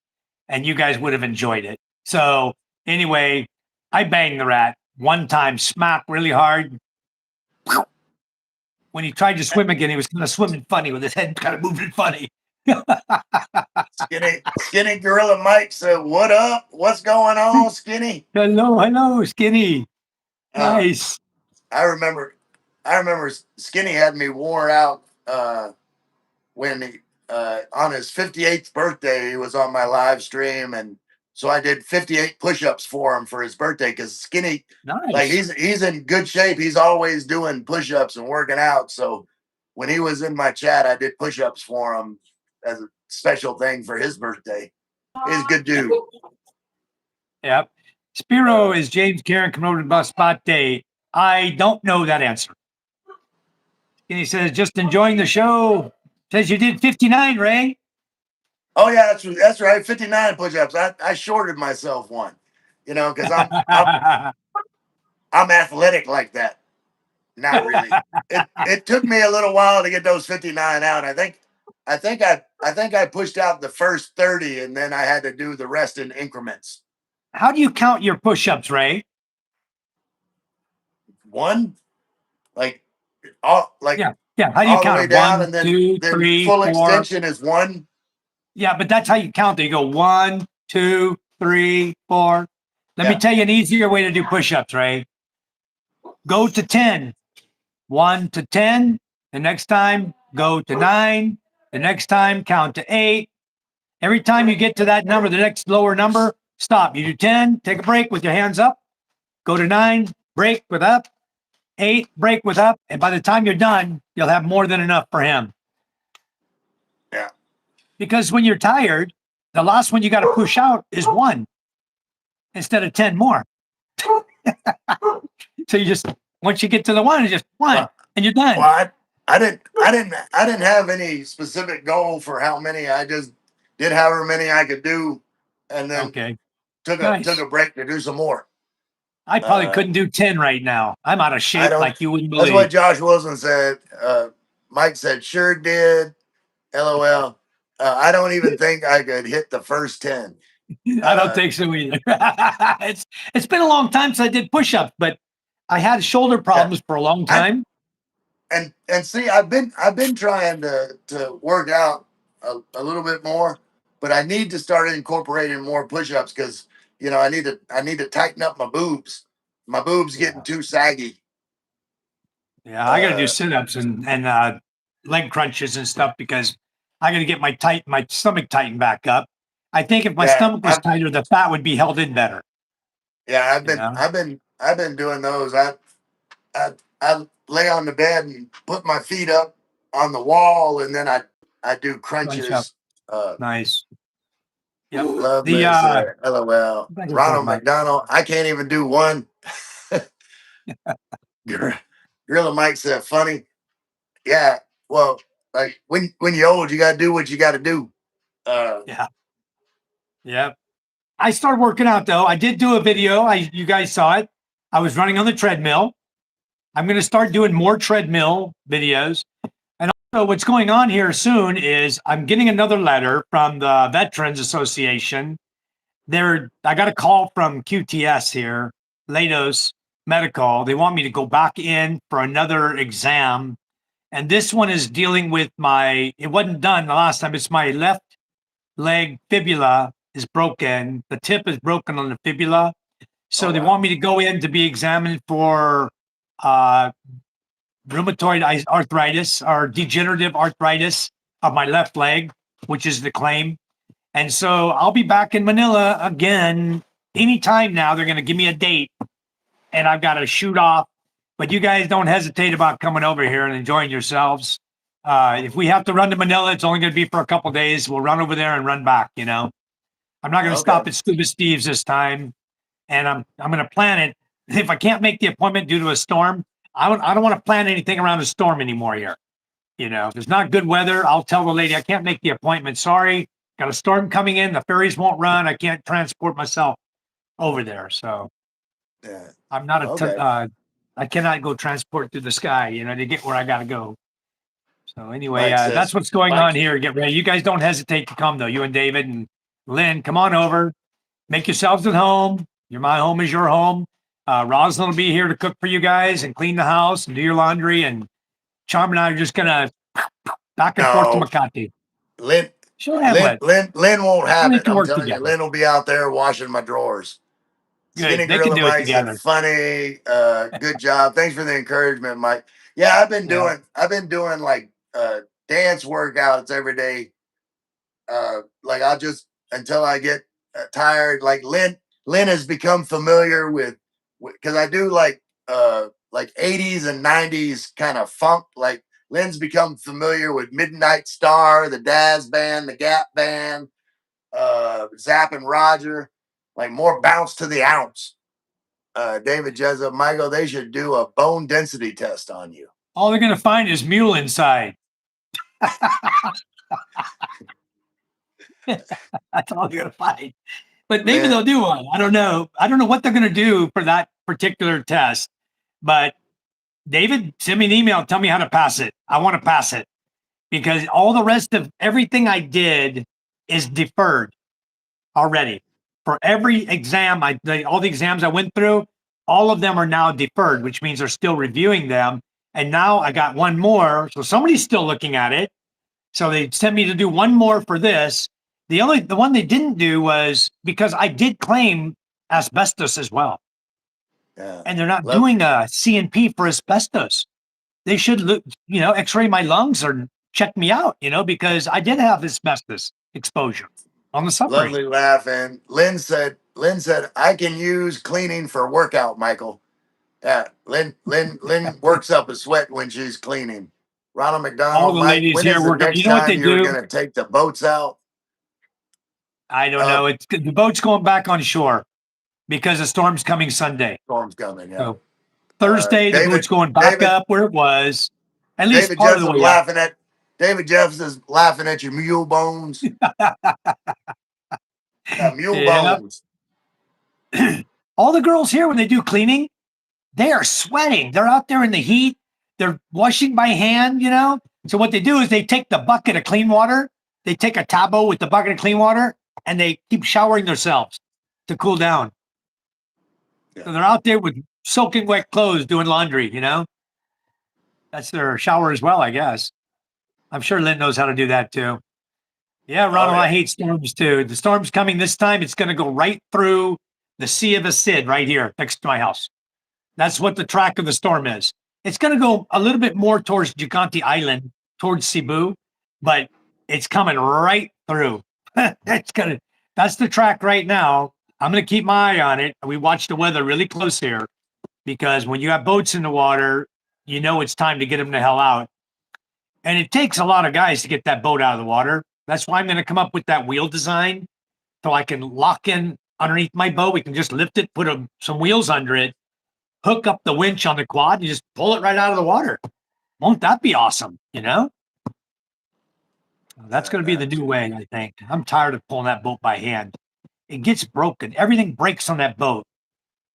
and you guys would have enjoyed it. So anyway, I banged the rat one time, smack really hard. When he tried to swim again, he was kind of swimming funny with his head kind of moving funny. Skinny Gorilla Mike said, what up? What's going on, Skinny? Hello, Skinny. Nice. I remember Skinny had me worn out when he, on his 58th birthday, he was on my live stream, and so I did 58 push-ups for him for his birthday because Skinny, like he's in good shape. He's always doing push-ups and working out. So when he was in my chat, I did push-ups for him as a special thing for his birthday. He's a good dude. Yep. Spiro is James Karen promoted Masbate. I don't know that answer. And he says, just enjoying the show. Says you did 59, Ray. Oh yeah, that's right. 59 push-ups. I shorted myself one, because I'm athletic like that. Not really. It took me a little while to get those 59 out. I think I pushed out the first 30 and then I had to do the rest in increments. How do you count your push-ups, Ray? One, yeah. How do you count it? Down, 1, and then 2, 3, full 4. extension is 1. Yeah, but that's how you count it. You go 1, 2, 3, 4. Let me tell you an easier way to do push-ups, Ray. Go to 10. 1 to 10. The next time, go to 9. The next time, count to 8. Every time you get to that number, the next lower number, stop. You do 10, take a break with your hands up. Go to 9, break with up. 8, break with up. And by the time you're done, you'll have more than enough for him. Yeah. Because when you're tired, the last one you got to push out is 1 instead of 10 more. So you just, once you get to the 1, it's just 1 and you're done. Well, I didn't have any specific goal for how many. I just did however many I could do, and then took a break to do some more. I probably couldn't do 10 right now. I'm out of shape like you wouldn't believe. That's what Josh Wilson said. Mike said, sure did. LOL. I don't even think I could hit the first 10. I don't think so either. It's been a long time since I did push-ups, but I had shoulder problems for a long time. And see, I've been trying to work out a little bit more, but I need to start incorporating more push-ups because I need to tighten up my boobs. My boobs getting too saggy. Yeah, I got to do sit-ups and leg crunches and stuff because I got to get my stomach tightened back up. I think if my stomach was tighter, the fat would be held in better. Yeah, I've been doing those. I lay on the bed and put my feet up on the wall, and then I do crunches. Nice. Yep. Love The LOL. Ronald McDonald. I can't even do one. Gorilla Mike said, "Funny, yeah. Well, like when you're old, you got to do what you got to do." Yeah. I started working out though. I did do a video. You guys saw it. I was running on the treadmill. I'm going to start doing more treadmill videos. And also what's going on here soon is I'm getting another letter from the Veterans Association. I got a call from QTS here, Lados Medical. They want me to go back in for another exam. And this one is dealing with it wasn't done the last time. It's my left leg fibula is broken. The tip is broken on the fibula. So they want me to go in to be examined for rheumatoid arthritis or degenerative arthritis of my left leg, which is the claim. And so I'll be back in Manila again anytime now. They're going to give me a date and I've got to shoot off. But you guys don't hesitate about coming over here and enjoying yourselves. If we have to run to Manila, it's only going to be for a couple days. We'll run over there and run back, I'm not going to stop at Scuba Steve's this time. And I'm going to plan it. If I can't make the appointment due to a storm, I don't want to plan anything around a storm anymore here. If it's not good weather, I'll tell the lady I can't make the appointment. Sorry, got a storm coming in. The ferries won't run. I can't transport myself over there. So I'm not I cannot go transport through the sky, to get where I got to go. So anyway, that's what's going on here. Get ready. You guys don't hesitate to come though. You and David and Lynn, come on over. Make yourselves at home. My home is your home. Rosalind will be here to cook for you guys and clean the house and do your laundry. And Charm and I are just gonna back and forth to Makati. Lynn won't have it. I'm telling you, Lynn will be out there washing my drawers. Good. They can do it together. Funny. Good job. Thanks for the encouragement, Mike. Yeah, I've been doing like dance workouts every day. Like I'll just until I get tired. Like Lynn has become familiar with because I do like 80s and 90s kind of funk. Like Lynn's become familiar with Midnight Star, the Daz Band, the Gap Band, Zapp and Roger, like more bounce to the ounce. David Jessup, Michael, they should do a bone density test on you. All they're going to find is mule inside. That's all they're going to find. But maybe they'll do one. I don't know. I don't know what they're going to do for that particular test. But David, send me an email. Tell me how to pass it. I want to pass it because all the rest of everything I did is deferred already. For every exam, all the exams I went through, all of them are now deferred, which means they're still reviewing them. And now I got one more. So somebody's still looking at it. So they sent me to do one more for this. The one they didn't do was because I did claim asbestos as well. Yeah. And they're not doing a CNP for asbestos. They should look, x-ray my lungs or check me out, because I did have asbestos exposure on the submarine. Lovely laughing. Lynn said, I can use cleaning for workout, Michael. Yeah, Lynn works up a sweat when she's cleaning. Ronald McDonald, all the ladies Mike, here work up. You know what they do? You're going to take the boats out? I don't know. It's the boat's going back on shore because the storm's coming Sunday. Storm's coming, yeah. So Thursday, the boat's going back up where it was. At least David part of the way. David Jeffs is laughing at your mule bones. Mule bones. All the girls here, when they do cleaning, they are sweating. They're out there in the heat. They're washing by hand, So what they do is they take the bucket of clean water, they take a tabo with the bucket of clean water, and they keep showering themselves to cool down. Yeah. So they're out there with soaking wet clothes doing laundry, you know? That's their shower as well, I guess. I'm sure Lynn knows how to do that too. Yeah, Ronald, I hate storms too. The storm's coming this time. It's going to go right through the Sea of Acid right here next to my house. That's what the track of the storm is. It's going to go a little bit more towards Gigante Island, towards Cebu, but it's coming right through. That's the track right now. I'm going to keep my eye on it. We watch the weather really close here because when you have boats in the water, you know it's time to get them the hell out. And it takes a lot of guys to get that boat out of the water. That's why I'm going to come up with that wheel design so I can lock in underneath my boat. We can just lift it, put some wheels under it, hook up the winch on the quad, and just pull it right out of the water. Won't that be awesome? You know? That's going to be the new way, I think. I'm tired of pulling that boat by hand. It gets broken. Everything breaks on that boat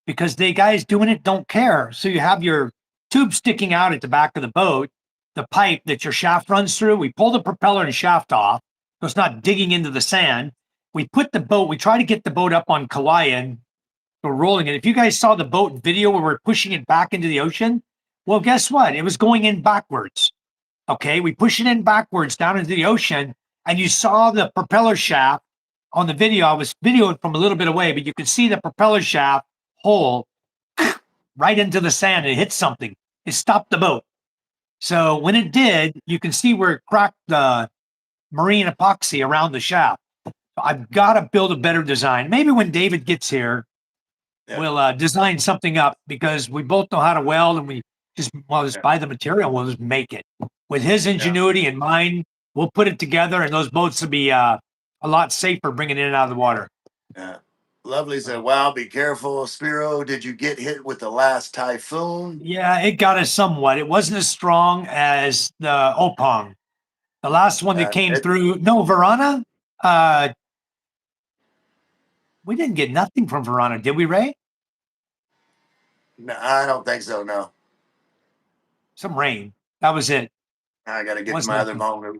because the guys doing it don't care. So you have your tube sticking out at the back of the boat, the pipe that your shaft runs through. We pull the propeller and shaft off so it's not digging into the sand. We try to get the boat up on Kauai. We're rolling it. If you guys saw the boat video where we're pushing it back into the ocean, well, guess what? It was going in backwards. Okay, we push it in backwards down into the ocean, and you saw the propeller shaft on the video. I was videoing from a little bit away, but you could see the propeller shaft hole right into the sand. It hit something. It stopped the boat. So when it did, you can see where it cracked the marine epoxy around the shaft. I've got to build a better design. Maybe when David gets here, we'll design something up because we both know how to weld, and we just buy the material. We'll just make it with his ingenuity and mine. We'll put it together, and those boats will be a lot safer bringing it in and out of the water. Yeah. Lovely said, wow, be careful. Spiro, did you get hit with the last typhoon? Yeah, it got us somewhat. It wasn't as strong as the Opong. The last one that came through. No, Verona. We didn't get nothing from Verona, did we, Ray? No, I don't think so. No. Some rain. That was it. I got to get to my other phone.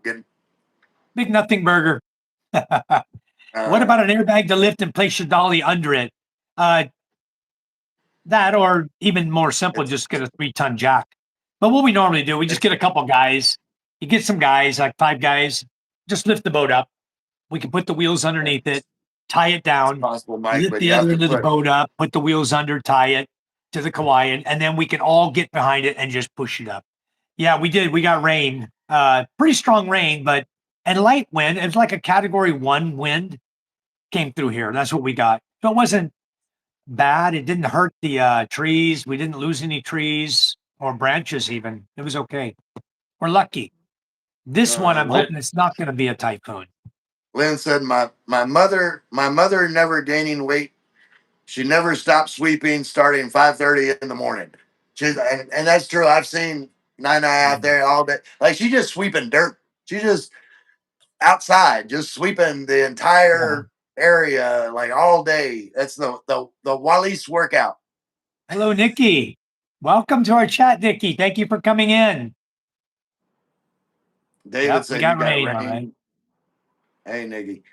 Big nothing burger. What about an airbag to lift and place your dolly under it? That, or even more simple, just get a 3-ton jack. But what we normally do, we just get a couple guys. You get some guys, like 5 guys, just lift the boat up. We can put the wheels underneath it, tie it down, possible, Mike, lift the other end of the boat up, put the wheels under, tie it to the Kauai, and then we can all get behind it and just push it up. Yeah, we did. We got rain, pretty strong rain, and light wind. It was like a category 1 wind came through here. That's what we got. So it wasn't bad. It didn't hurt the trees. We didn't lose any trees or branches even. It was okay. We're lucky. This one, I'm hoping it's not going to be a typhoon. Lynn said, my mother never gaining weight. She never stopped sweeping starting 5:30 in the morning. And that's true. I've seen Nina out there all day. Like, she's just sweeping dirt. She's just outside, just sweeping the entire area like all day. That's the Wallis workout. Hello, Nikki. Welcome to our chat, Nikki. Thank you for coming in. David said, you got rain. All right. Hey, Nikki.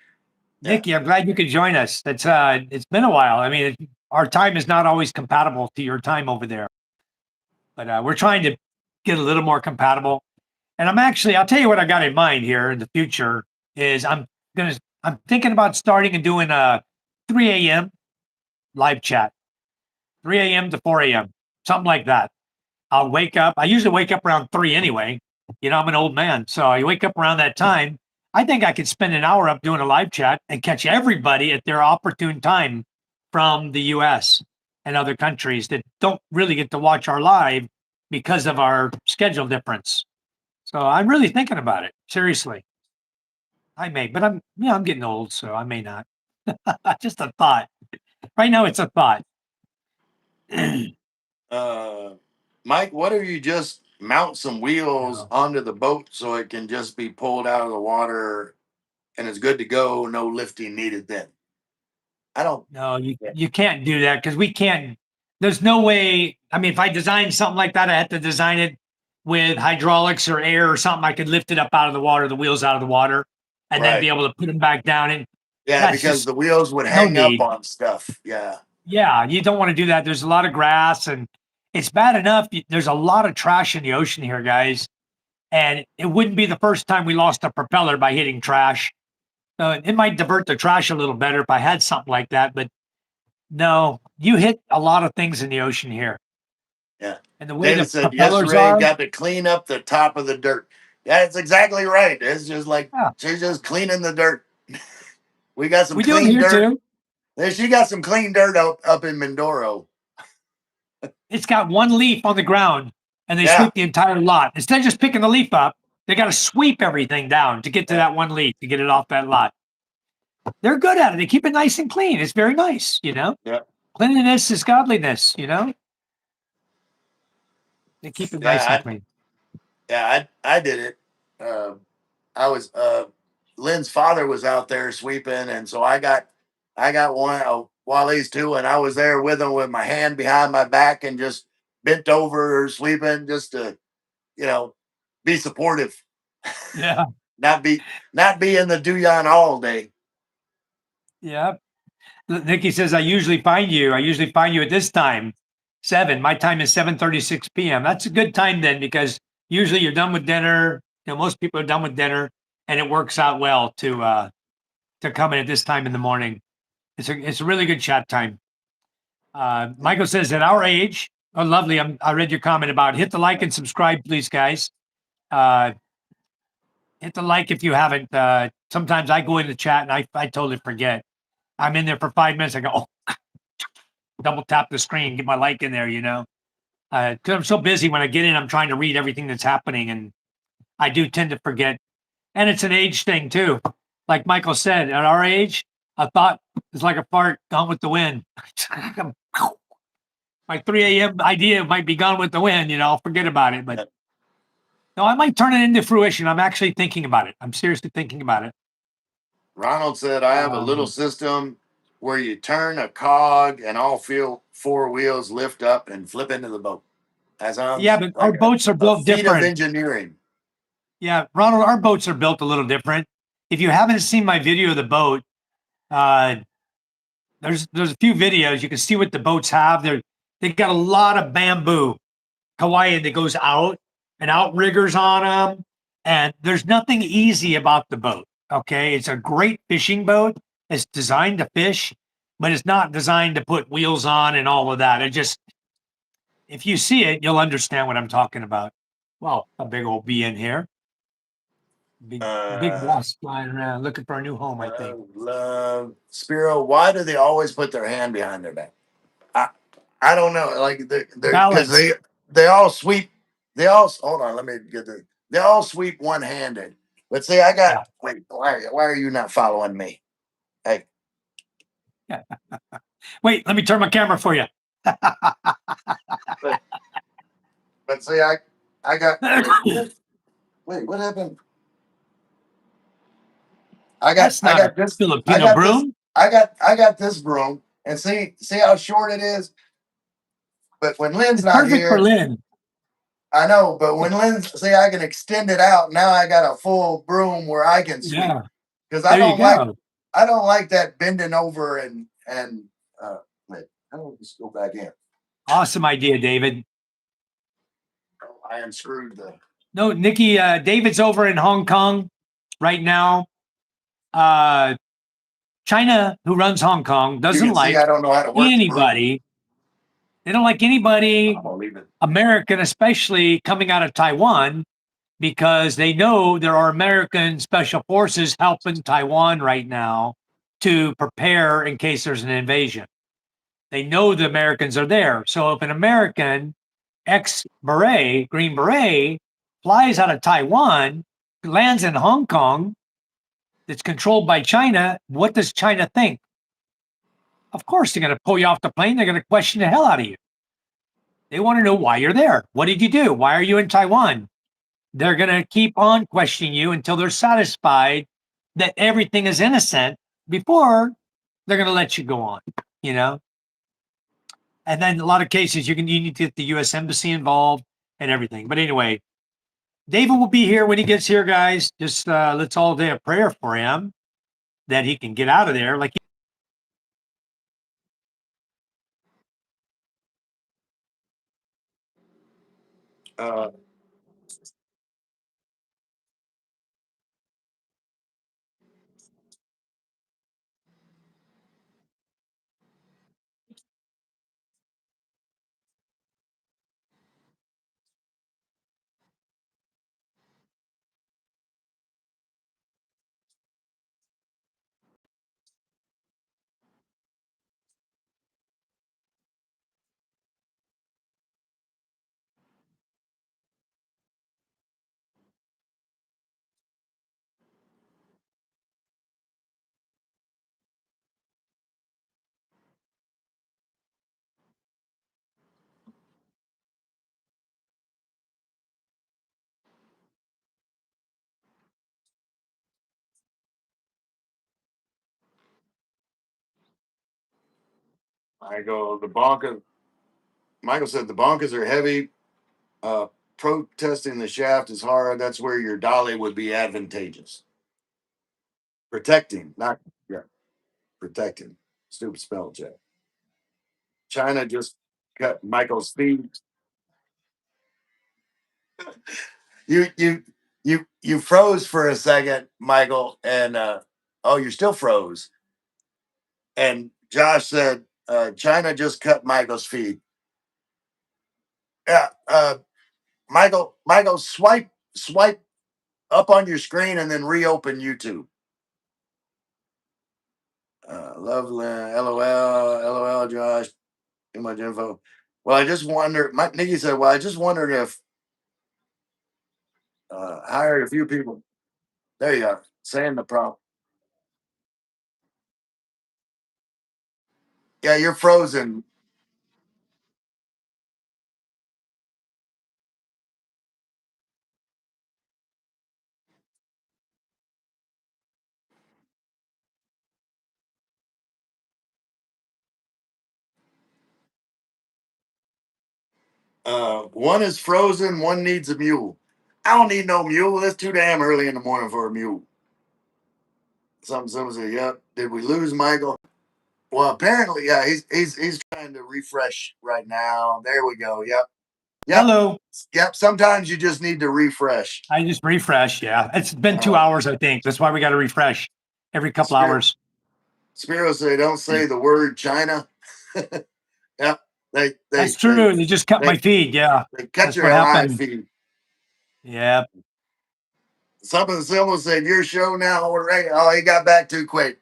Nikki, I'm glad you could join us. It's been a while. I mean, our time is not always compatible to your time over there, but we're trying to get a little more compatible. And I'll tell you what I got in mind here in the future is I'm thinking about starting and doing a 3 a.m. live chat, 3 a.m. to 4 a.m., something like that. I'll wake up. I usually wake up around 3 anyway. You know, I'm an old man, so I wake up around that time. I think I could spend an hour up doing a live chat and catch everybody at their opportune time from the U.S. and other countries that don't really get to watch our live because of our schedule difference. So I'm really thinking about it. Seriously. I may, but I'm getting old, so I may not. Just a thought. Right now, it's a thought. Mike, what if you just mount some wheels onto the boat so it can just be pulled out of the water and it's good to go, no lifting needed then? No, you can't do that because we can't. There's no way. I mean, if I design something like that, I have to design it with hydraulics or air or something, I could lift it up out of the water, the wheels out of the water, and then Right. be able to put them back down. And Yeah, that's because just the wheels would no hang up need. on stuff. Yeah. Yeah, you don't want to do that. There's a lot of grass, and it's bad enough. There's a lot of trash in the ocean here, guys. And it wouldn't be the first time we lost a propeller by hitting trash. It might divert the trash a little better if I had something like that. But no, you hit a lot of things in the ocean here. Yeah. And the way David the said, yes, propellers Ray, are, got to clean up the top of the dirt. Yeah, it's exactly right. It's just like yeah, she's just cleaning the dirt. We got some we do it clean here dirt. too. She got some clean dirt up in Mindoro. It's got one leaf on the ground, and they Yeah. sweep the entire lot. Instead of just picking the leaf up, they got to sweep everything down to get to Yeah. that one leaf to get it off that lot. They're good at it. They keep it nice and clean. It's very nice, you know. Yeah. Cleanliness is godliness, you know. They keep it nice and clean. Yeah, I did it. I was Lynn's father was out there sweeping, and so I got one of Wally's too, and I was there with him with my hand behind my back and just bent over sweeping just to, be supportive. Yeah. not be in the Duyan all day. Yeah. Nikki says, I usually find you at this time, 7. My time is 7:36 p.m. That's a good time then, because usually you're done with dinner. Most people are done with dinner, and it works out well to come in at this time in the morning. It's a really good chat time. Michael says, at our age, oh, lovely. I read your comment about hit the like and subscribe, please, guys. Hit the like if you haven't. Sometimes I go in the chat and I totally forget. I'm in there for 5 minutes. I go, oh, double tap the screen, get my like in there, because I'm so busy when I get in, I'm trying to read everything that's happening, and I do tend to forget. And it's an age thing too. Like Michael said, at our age, a thought is like a fart gone with the wind. My 3 a.m. idea might be gone with the wind, I'll forget about it. But no, I might turn it into fruition. I'm actually thinking about it. I'm seriously thinking about it. Ronald said, I have a little system where you turn a cog and all 4 wheels lift up and flip into the boat. That sounds Yeah, but our boats are built feat different. of engineering. Yeah, Ronald, our boats are built a little different. If you haven't seen my video of the boat, there's a few videos. You can see what the boats have. They got a lot of bamboo, Hawaiian, that goes out and outriggers on them. And there's nothing easy about the boat. Okay, it's a great fishing boat. It's designed to fish, but it's not designed to put wheels on and all of that. If you see it, you'll understand what I'm talking about. Well, a big old bee in here. Big wasp flying around looking for a new home, I think. Spiro, why do they always put their hand behind their back? I don't know. Like they're because they all sweep. They all hold on. Let me get this. They all sweep one handed. But see, I got wait. Why are you not following me? Hey. Wait, let me turn my camera for you. But see, I got. Wait, what happened? I got this Filipino broom. I got this broom, and see how short it is. But when Lynn's not Perfect here, for Lynn. I know. But when Lynn's I can extend it out. Now I got a full broom where I can sweep. Yeah. Because I don't like that bending over and wait. I don't just go back in. Awesome idea, David. Oh, I unscrewed the. No, Nikki, David's over in Hong Kong right now. China, who runs Hong Kong, doesn't like I don't know how to work anybody. They don't like anybody, the American, especially coming out of Taiwan, because they know there are American special forces helping Taiwan right now to prepare in case there's an invasion. They know the Americans are there. So if an American ex-beret, Green Beret, flies out of Taiwan, lands in Hong Kong, that's controlled by China, what does China think? Of course, they're going to pull you off the plane. They're going to question the hell out of you. They want to know why you're there. What did you do? Why are you in Taiwan? They're going to keep on questioning you until they're satisfied that everything is innocent before they're going to let you go on, And then a lot of cases, you need to get the U.S. Embassy involved and everything. But anyway, David will be here when he gets here, guys. Just let's all say a prayer for him that he can get out of there. Like Uh, Michael said the bonkers are heavy. Protesting the shaft is hard. That's where your dolly would be advantageous. Protecting, not yeah, protecting. Stupid spell check. China just cut Michael's feet. You froze for a second, Michael, and oh, you're still froze. And Josh said, China just cut Michael's feed. Yeah, Michael, swipe up on your screen and then reopen YouTube. Lovely, LOL, Josh. Too much info. Well, I just wondered. Nikki said, "Well, I just wondered if hired a few people." There you are, saying the problem. Yeah, you're frozen. One is frozen. One needs a mule. I don't need no mule. It's too damn early in the morning for a mule. Someone said, "Yep." Did we lose Michael? Well, apparently, yeah. He's trying to refresh right now. There we go. Yep. hello. Yep. Sometimes you just need to refresh. I just refresh. Yeah, it's been 2 hours. I think that's why we got to refresh every couple hours. Spiro say, "Don't say the word China." Yep. That's true. They just cut my feed. Yeah, they cut that's your what live happened. feed. Yeah. Someone said, "Your show now." Oh, he got back too quick.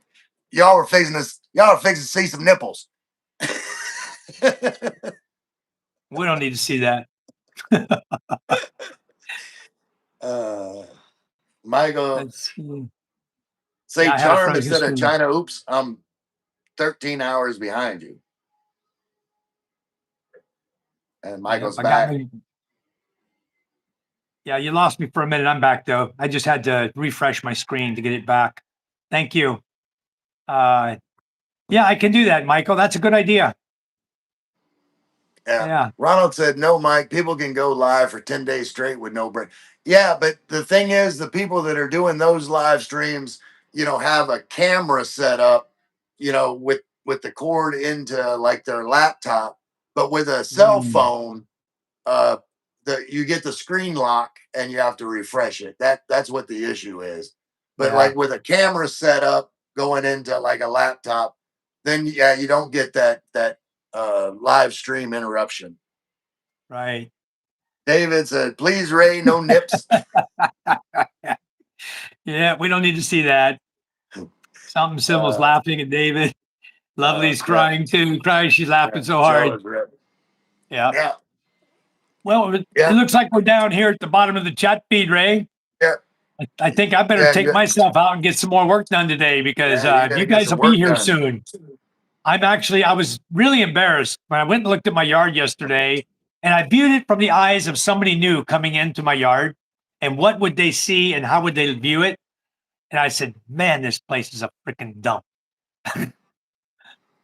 Y'all were fixing this. Y'all are fixing to see some nipples. We don't need to see that. Michael, Let's see. say Yeah, I had a charm frozen instead of screen. China. Oops, I'm 13 hours behind you. And Michael's Yep, I got back. me. Yeah, you lost me for a minute. I'm back though. I just had to refresh my screen to get it back. Thank you. Yeah, I can do that, Michael. That's a good idea. Yeah. Ronald said, "No, Mike, people can go live for 10 days straight with no break." Yeah, but the thing is, the people that are doing those live streams, have a camera set up, with the cord into like their laptop, but with a cell phone, you get the screen lock and you have to refresh it. That's what the issue is. But like with a camera set up going into like a laptop, then yeah, you don't get that live stream interruption. Right. David said, "Please, Ray, no nips." Yeah, we don't need to see that. Something Symbol's laughing at David. Lovely's crying too. Crying, she's laughing so hard. Yeah. Well, it looks like we're down here at the bottom of the chat feed, Ray. Yeah. I think I better take myself out and get some more work done today because you guys will be here soon. I was really embarrassed when I went and looked at my yard yesterday and I viewed it from the eyes of somebody new coming into my yard and what would they see and how would they view it? And I said, man, this place is a freaking dump.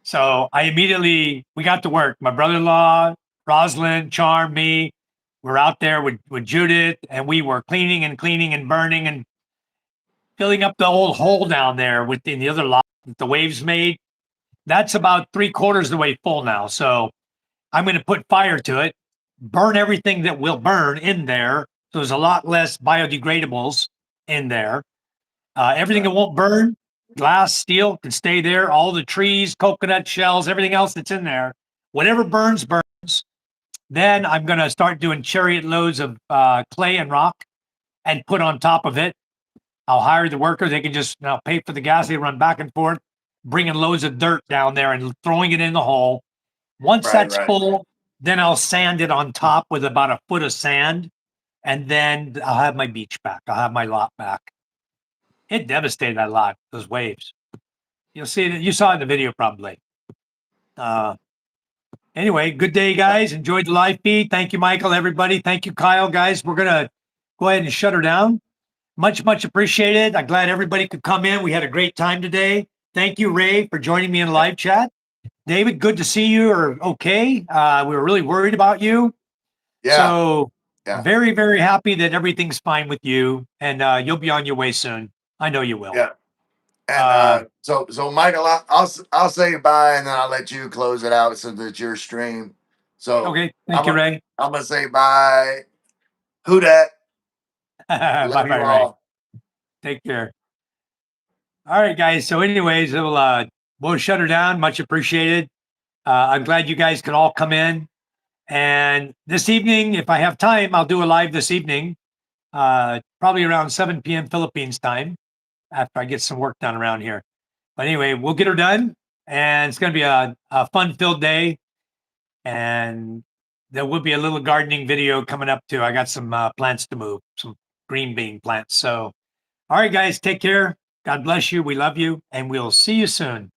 So we got to work. My brother-in-law, Rosalind, Charm, me, we're out there with Judith, and we were cleaning and cleaning and burning and filling up the old hole down there within the other lot that the waves made. That's about 3/4 of the way full now. So I'm going to put fire to it, burn everything that will burn in there. So there's a lot less biodegradables in there. Everything that won't burn, glass, steel, can stay there. All the trees, coconut shells, everything else that's in there, whatever burns, burns. Then I'm going to start doing chariot loads of clay and rock and put on top of it. I'll hire the workers. They can just pay for the gas. They run back and forth, bringing loads of dirt down there and throwing it in the hole. Once that's full, then I'll sand it on top with about a foot of sand. And then I'll have my beach back. I'll have my lot back. It devastated that lot, those waves. You'll see that. You saw it in the video probably. Anyway, good day, guys. Enjoyed the live feed. Thank you, Michael, everybody. Thank you, Kyle, guys. We're going to go ahead and shut her down. Much, much appreciated. I'm glad everybody could come in. We had a great time today. Thank you, Ray, for joining me in live chat. David, good to see you. Are okay. We were really worried about you. Yeah. So very, very happy that everything's fine with you, and you'll be on your way soon. I know you will. Yeah. And so Michael, I'll say bye, and then I'll let you close it out since it's your stream. So okay, thank you, Ray. I'm gonna say bye. Who that? Bye, Ray. Take care. All right, guys. So, anyways, we'll shut her down. Much appreciated. I'm glad you guys could all come in. And this evening, if I have time, I'll do a live this evening, probably around 7 p.m. Philippines time, after I get some work done around here. But anyway, we'll get her done, and it's going to be a fun-filled day. And there will be a little gardening video coming up too. I got some plants to move, some green bean plants. So, all right, guys, take care. God bless you. We love you, and we'll see you soon.